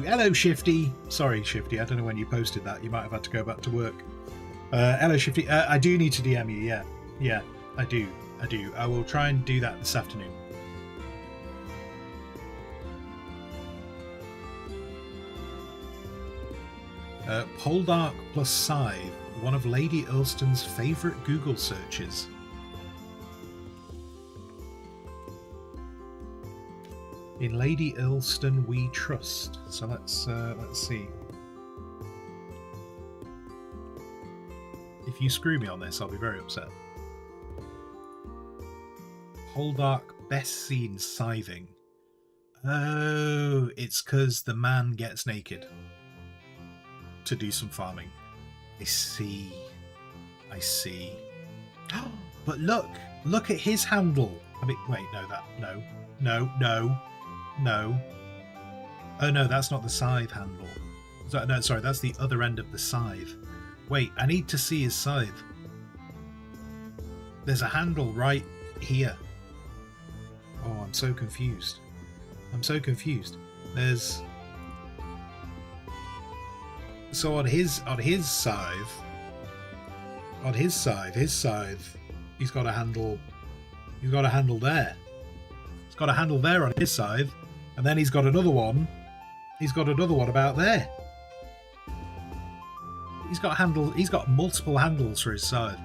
Hello, Shifty. Sorry, Shifty. I don't know when you posted that. You might have had to go back to work. Hello, Shifty. I do need to DM you. Yeah, I do. I will try and do that this afternoon. Poldark plus Scythe, one of Lady Earlston's favourite Google searches. In Lady Earlston we trust. So let's see. If you screw me on this, I'll be very upset. Poldark best seen scything. Oh, it's because the man gets naked to do some farming. I see. But look at his handle. I mean, wait, no. Oh no, that's not the scythe handle. No, sorry, that's the other end of the scythe. Wait, I need to see his scythe. There's a handle right here. Oh, I'm so confused. I'm so confused. There's... So on his scythe, his scythe, he's got a handle. He's got a handle there. He's got a handle there on his scythe, and then he's got another one. He's got another one about there. He's got handle. He's got multiple handles for his scythe.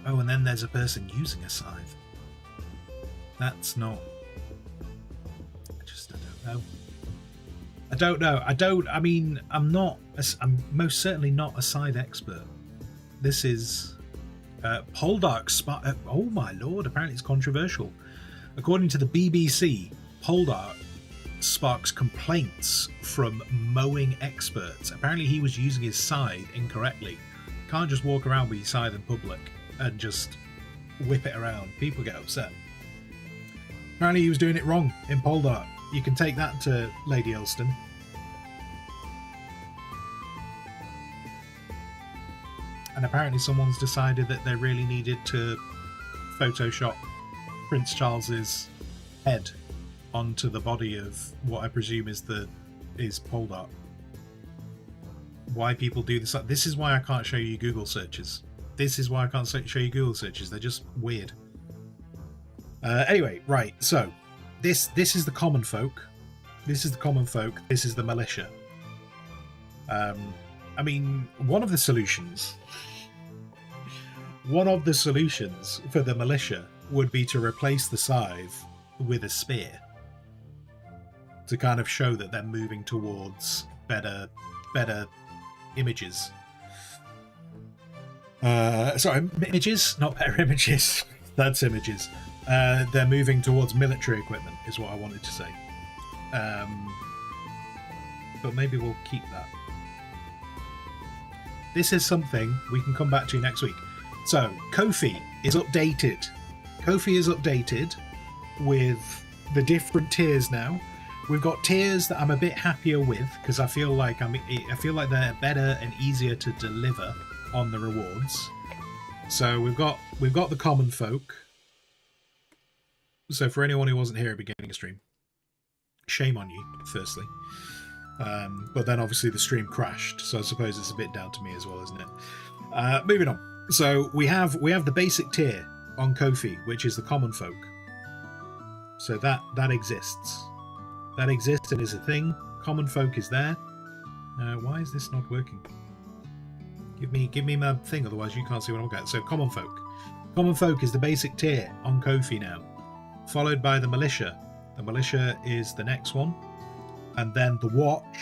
Oh, and then there's a person using a scythe. That's not... I don't know. I mean, I'm most certainly not a scythe expert. This is... Poldark spark... oh my lord, apparently it's controversial. According to the BBC, Poldark sparks complaints from mowing experts. Apparently he was using his scythe incorrectly. Can't just walk around with your scythe in public and just whip it around. People get upset. Apparently he was doing it wrong in Poldark. You can take that to Lady Elston. And apparently someone's decided that they really needed to Photoshop Prince Charles's head onto the body of what I presume is Poldark. Why people do this? This is why I can't show you Google searches. This is why I can't show you Google searches. They're just weird. Anyway, right, so this is the common folk. This is the common folk. This is the militia. I mean, one of the solutions for the militia would be to replace the scythe with a spear to kind of show that they're moving towards better images. Sorry, images, not better images. That's images. They're moving towards military equipment, is what I wanted to say. But maybe we'll keep that. This is something we can come back to next week. So, Kofi is updated. Kofi is updated with the different tiers now. We've got tiers that I'm a bit happier with because I feel like they're better and easier to deliver on the rewards. So we've got the common folk. So for anyone who wasn't here at the beginning of stream, shame on you, firstly. But then obviously the stream crashed, so I suppose it's a bit down to me as well, isn't it? Moving on. So we have the basic tier on Kofi, which is the common folk. So that exists. That exists and is a thing. Common folk is there. Why is this not working? Give me my thing, otherwise you can't see what I'm looking at. So common folk. Common folk is the basic tier on Kofi now, followed by the militia. The militia is the next one, and then the watch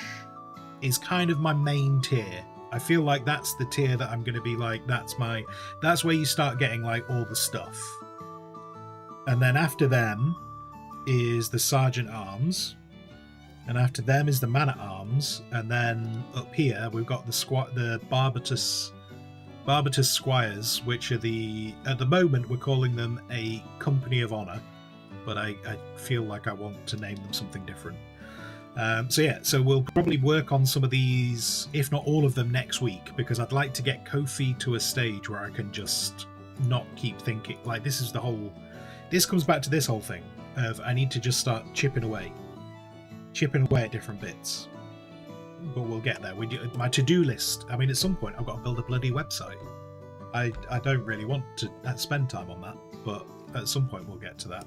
is kind of my main tier. I feel like that's the tier that I'm going to be like, that's where you start getting like all the stuff. And then after them is the sergeant arms, and after them is the man at arms, and then up here we've got the Barbatus squires, which are at the moment we're calling them a company of honor, but I feel like I want to name them something different. So we'll probably work on some of these, if not all of them, next week, because I'd like to get Kofi to a stage where I can just not keep thinking like this comes back to this whole thing of I need to just start chipping away at different bits. But we'll get there. My to-do list, I mean, at some point I've got to build a bloody website. I don't really want to spend time on that, but at some point we'll get to that.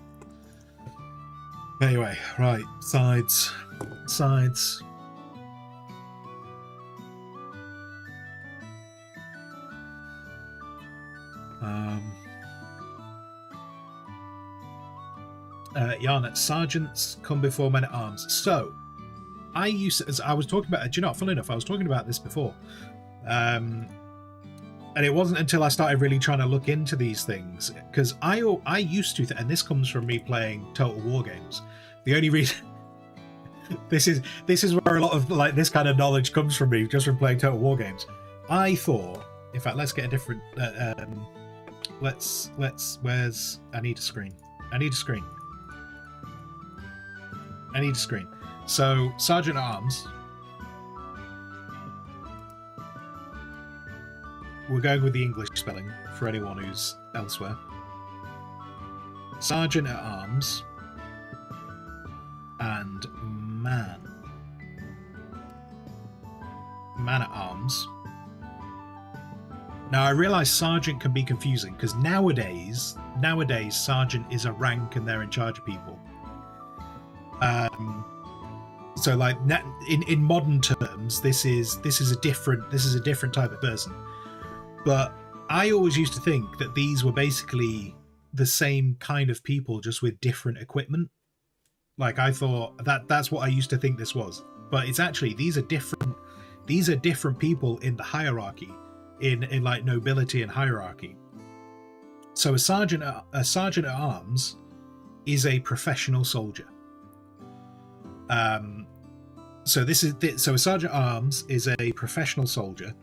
Anyway, right, sides. Yana, sergeants come before men at arms. So, I was talking about, do you know, funny enough, I was talking about this before. And it wasn't until I started really trying to look into these things, because I used to, and this comes from me playing Total War games. The only reason this is where a lot of like this kind of knowledge comes from me, just from playing Total War games. I thought, in fact, let's get a different. Let's. I need a screen. I need a screen. So, Sergeant at Arms. We're going with the English spelling for anyone who's elsewhere. Sergeant at Arms and Man. Man at Arms. Now I realise Sergeant can be confusing because nowadays Sergeant is a rank and they're in charge of people. So like in modern terms, this is a different type of person. But I always used to think that these were basically the same kind of people, just with different equipment. Like I thought that's what I used to think this was. But it's actually these are different people in the hierarchy, in like nobility and hierarchy. So a sergeant at arms is a professional soldier. So a sergeant at arms is a professional soldier.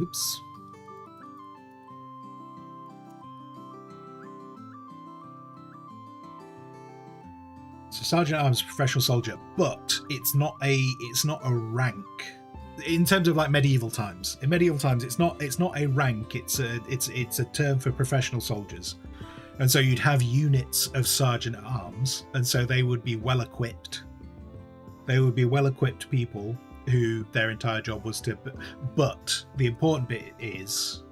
Oops. So sergeant at arms is a professional soldier, but it's not a rank. In terms of like medieval times, in medieval times, it's not a rank. It's a term for professional soldiers, and so you'd have units of sergeant at arms, and so they would be well equipped. They would be well equipped people who their entire job was to. But the important bit is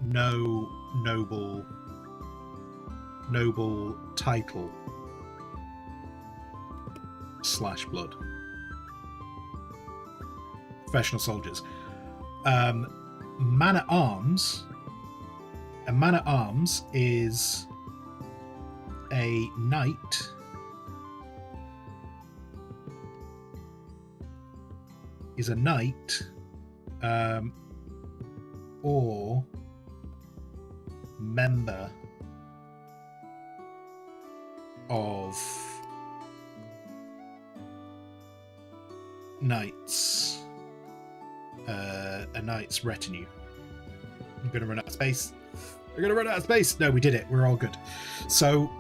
no noble title / blood. Professional soldiers. Man at arms. A man at arms is a knight or member of knights, a knight's retinue. I'm gonna run out of space. No, we did it. We're all good. So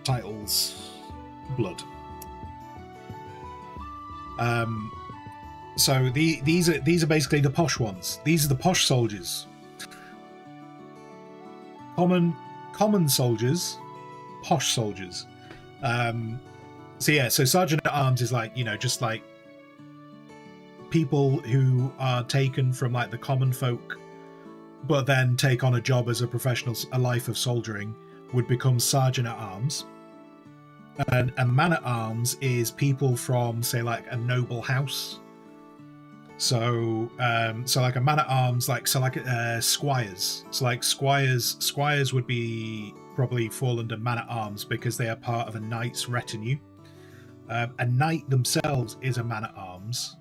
titles, blood. So these are basically the posh ones. These are the posh soldiers. Common soldiers, posh soldiers. So sergeant at arms is like, just like people who are taken from like the common folk, but then take on a job as a life of soldiering, would become sergeant at arms. And a man at arms is people from, say, like a noble house. So like a man at arms, squires. So like squires would be probably fall under man at arms because they are part of a knight's retinue. A knight themselves is a man at arms,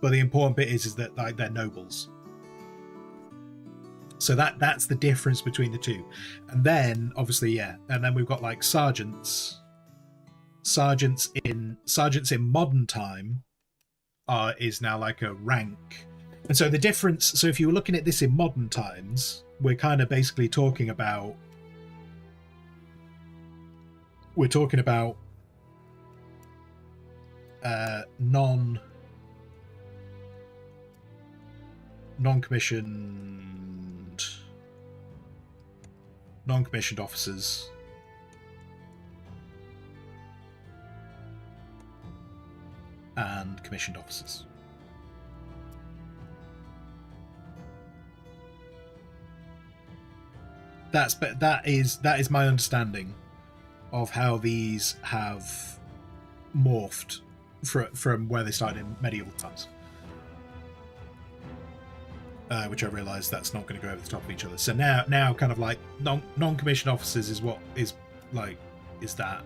but the important bit is that like they're nobles. So that's the difference between the two. And then obviously, and then we've got like sergeants. Sergeants in modern time is now like a rank. And so the difference, so if you were looking at this in modern times, we're kind of basically talking about non-commissioned officers and commissioned officers. That is my understanding of how these have morphed from where they started in medieval times. Which I realise that's not going to go over the top of each other. So now kind of like non-commissioned officers is what is that.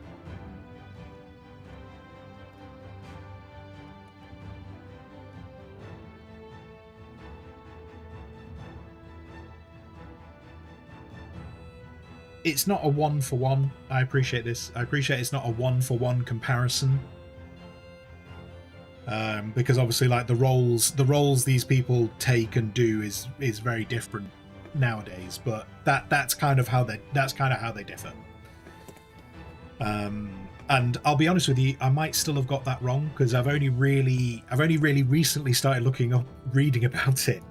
it's not a one-for-one. I appreciate this. I appreciate it's not a one-for-one comparison. Because obviously, like the roles these people take and do is very different nowadays. But that's kind of how they differ. And I'll be honest with you, I might still have got that wrong because I've only really recently started reading about it.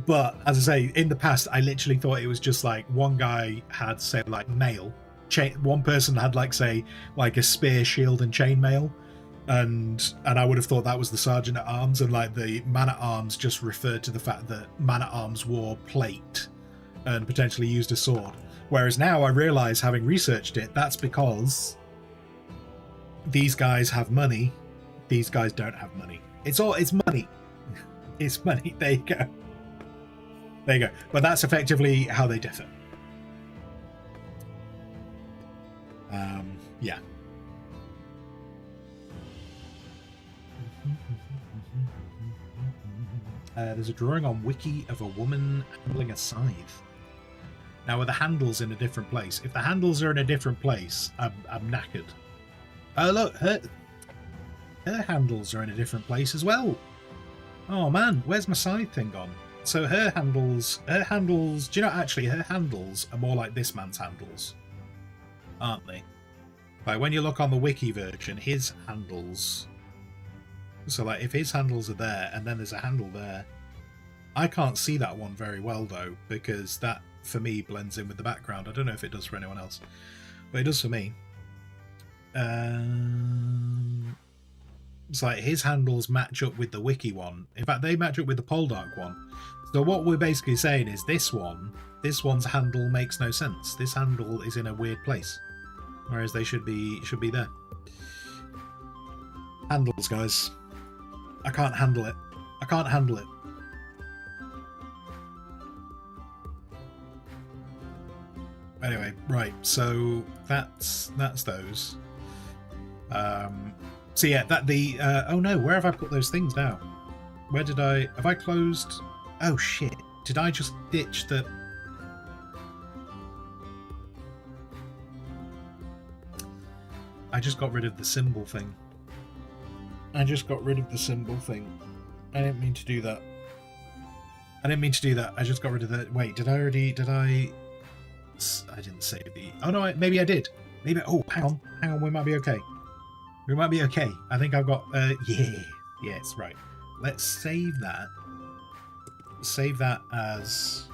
But as I say, in the past, I literally thought it was just like one guy had, say, like mail. One person had, like, say, like a spear, shield, and chainmail, and I would have thought that was the sergeant at arms, and like the man at arms just referred to the fact that man at arms wore plate and potentially used a sword. Whereas now I realise, having researched it, that's because these guys have money. These guys don't have money. It's money. It's money. There you go. There you go. But that's effectively how they differ. Yeah. There's a drawing on Wiki of a woman handling a scythe. Now, are the handles in a different place? If the handles are in a different place, I'm knackered. Oh, look, her handles are in a different place as well. Oh man, where's my scythe thing gone? So her handles, do you know, actually her handles are more like this man's handles, aren't they? Like when you look on the wiki version, his handles, so like if his handles are there and then there's a handle there, I can't see that one very well though, because that for me blends in with the background. I don't know if it does for anyone else, but it does for me. It's like his handles match up with the wiki one. In fact, they match up with the Poldark one. So what we're basically saying is this one's handle makes no sense. This handle is in a weird place, whereas they should be there. Handles, guys. I can't handle it. I can't handle it. Anyway, right. So that's those. So yeah, oh no, where have I put those things now? Where have I closed? Oh shit, did I just ditch the... I just got rid of the symbol thing. I just got rid of the symbol thing. I didn't mean to do that. I just got rid of the... Wait, did I didn't save the... Oh no, maybe I did. Maybe... Oh, hang on, we might be okay. We might be okay. I think I've got... yes, right. Let's save that. Save that as...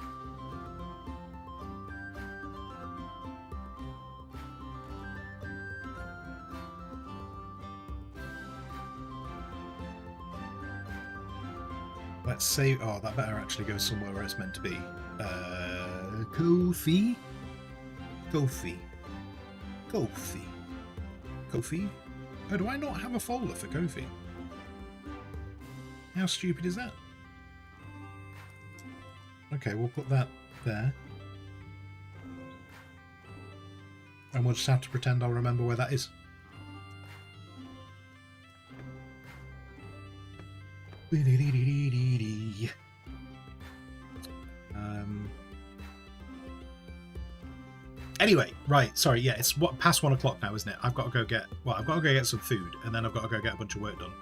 Let's save... Oh, that better actually go somewhere where it's meant to be. Kofi? Kofi. Oh, do I not have a folder for Kofi? How stupid is that? Okay, we'll put that there. And we'll just have to pretend I'll remember where that is. Anyway, right, sorry, yeah, it's past 1 o'clock now, isn't it? I've got to go get some food, and then I've got to go get a bunch of work done.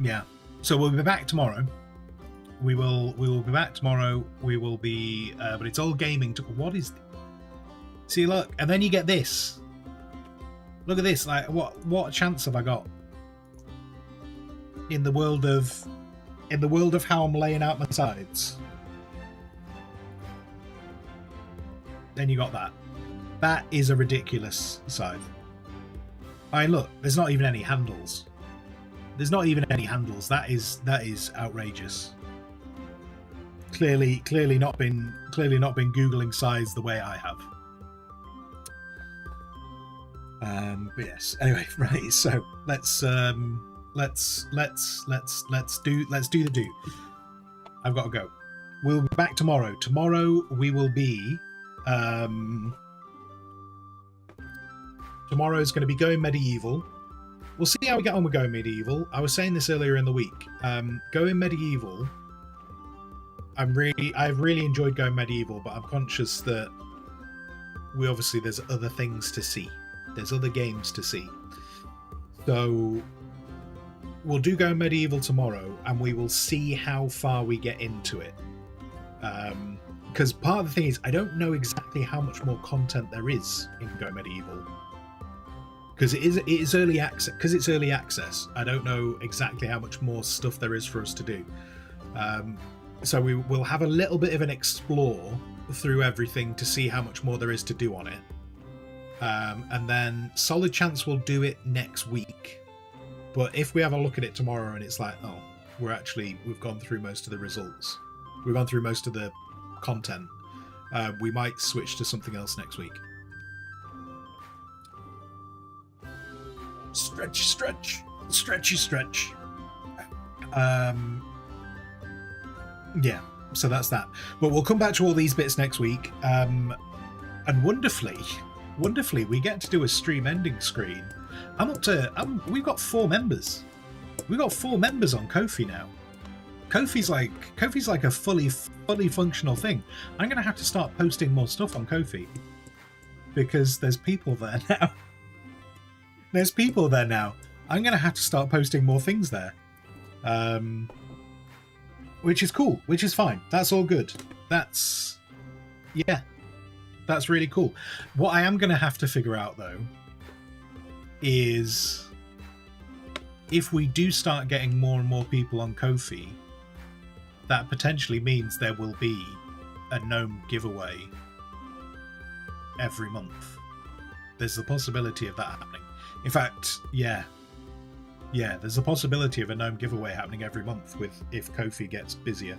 Yeah. So we'll be back tomorrow. We will be back tomorrow. We will be, but it's all gaming. What is? See, look, and then you get this. Look at this. Like, what chance have I got in the world of how I'm laying out my sides? Then you got that. That is a ridiculous scythe. I mean, look, there's not even any handles. That is outrageous. Clearly not been googling scythes the way I have. But yes. Anyway, right. So let's do the do. I've got to go. We'll be back tomorrow. Tomorrow we will be. Tomorrow is going to be Going Medieval. We'll see how we get on with Going Medieval. I was saying this earlier in the week. Going Medieval I've really enjoyed going medieval, but I'm conscious that there's other things to see. There's other games to see. So we'll do Go Medieval tomorrow, and we will see how far we get into it. Because part of the thing is, I don't know exactly how much more content there is in Go Medieval. Because it is early access. Because it's early access, I don't know exactly how much more stuff there is for us to do. So we will have a little bit of an explore through everything to see how much more there is to do on it. And then solid chance we'll do it next week. But if we have a look at it tomorrow and it's like, oh, we've gone through most of the results, we've gone through most of the content, we might switch to something else next week. Stretchy. Yeah, so that's that. But we'll come back to all these bits next week. And wonderfully, we get to do a stream ending screen. We've got 4 members. We've got 4 members on Kofi now. Kofi's like a fully functional thing. I'm gonna have to start posting more stuff on Kofi because there's people there now. I'm gonna have to start posting more things there. Which is cool, which is fine. That's all good. That's really cool. What I am going to have to figure out, though, is if we do start getting more and more people on Kofi, that potentially means there will be a gnome giveaway every month. There's the possibility of that happening. In fact, yeah, there's a possibility of a gnome giveaway happening every month if Kofi gets busier.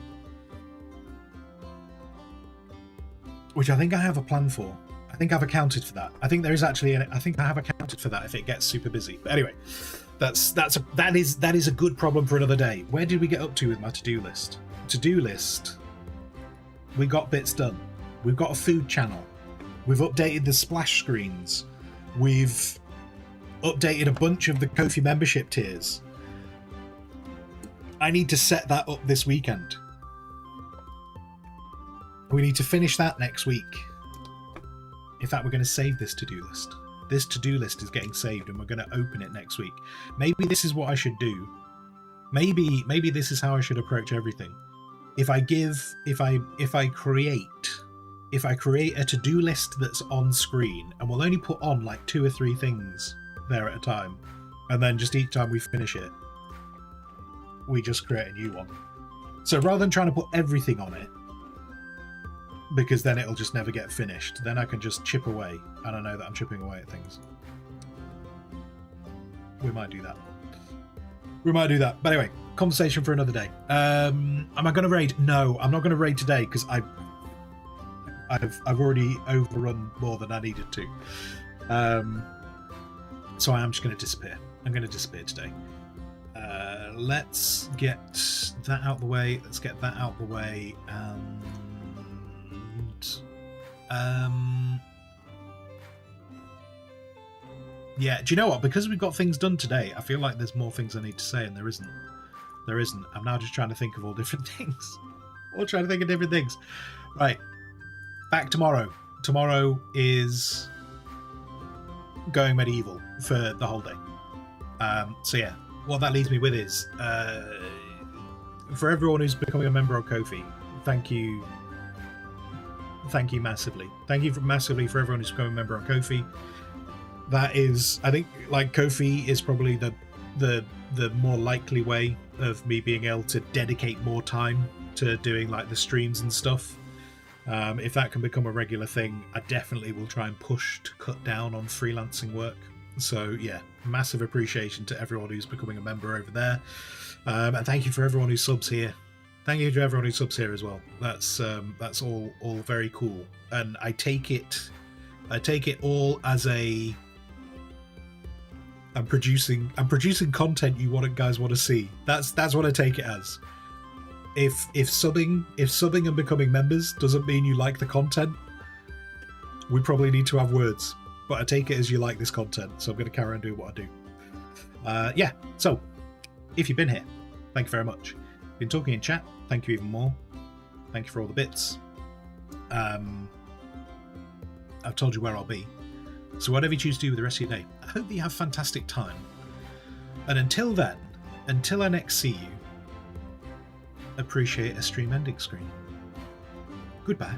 Which I think I have a plan for. I think I've accounted for that. I think there is actually I think I have accounted for that if it gets super busy. But anyway, that is a good problem for another day. Where did we get up to with my to-do list? To-do list. We got bits done. We've got a food channel. We've updated the splash screens. We've updated a bunch of the Kofi membership tiers. I need to set that up this weekend. We need to finish that next week. In fact, we're going to save this to-do list. This to-do list is getting saved and we're going to open it next week. Maybe this is what I should do. Maybe this is how I should approach everything. If I create a to-do list that's on screen, and we'll only put on like 2 or 3 things there at a time, and then just each time we finish it, we just create a new one. So rather than trying to put everything on it, because then it'll just never get finished, then I can just chip away, and I know that I'm chipping away at things. We might do that. But anyway, conversation for another day. Am I going to raid? No, I'm not going to raid today because I've already overrun more than I needed to. So I am just going to disappear. I'm going to disappear today. Let's get that out the way. Yeah, do you know what? Because we've got things done today, I feel like there's more things I need to say, and there isn't. I'm now just trying to think of all different things. Right. Back tomorrow. Tomorrow is going medieval for the whole day. So yeah, what that leaves me with is, for everyone who's becoming a member of Kofi, thank you massively. Thank you massively for everyone who's becoming a member on Kofi. That is, I think, like, Kofi is probably the more likely way of me being able to dedicate more time to doing like the streams and stuff. If that can become a regular thing, I definitely will try and push to cut down on freelancing work. So yeah, massive appreciation to everyone who's becoming a member over there, and thank you for everyone who subs here. Thank you to everyone who subs here as well. That's all very cool, and I take it all as a I'm producing content you guys want to see. That's what I take it as. If subbing and becoming members doesn't mean you like the content, we probably need to have words. But I take it as you like this content, so I'm going to carry on doing what I do. Yeah, so if you've been here, thank you very much. Been talking in chat, thank you even more. Thank you for all the bits. I've told you where I'll be. So whatever you choose to do with the rest of your day, I hope that you have fantastic time. And until then, until I next see you, appreciate a stream ending screen. Goodbye.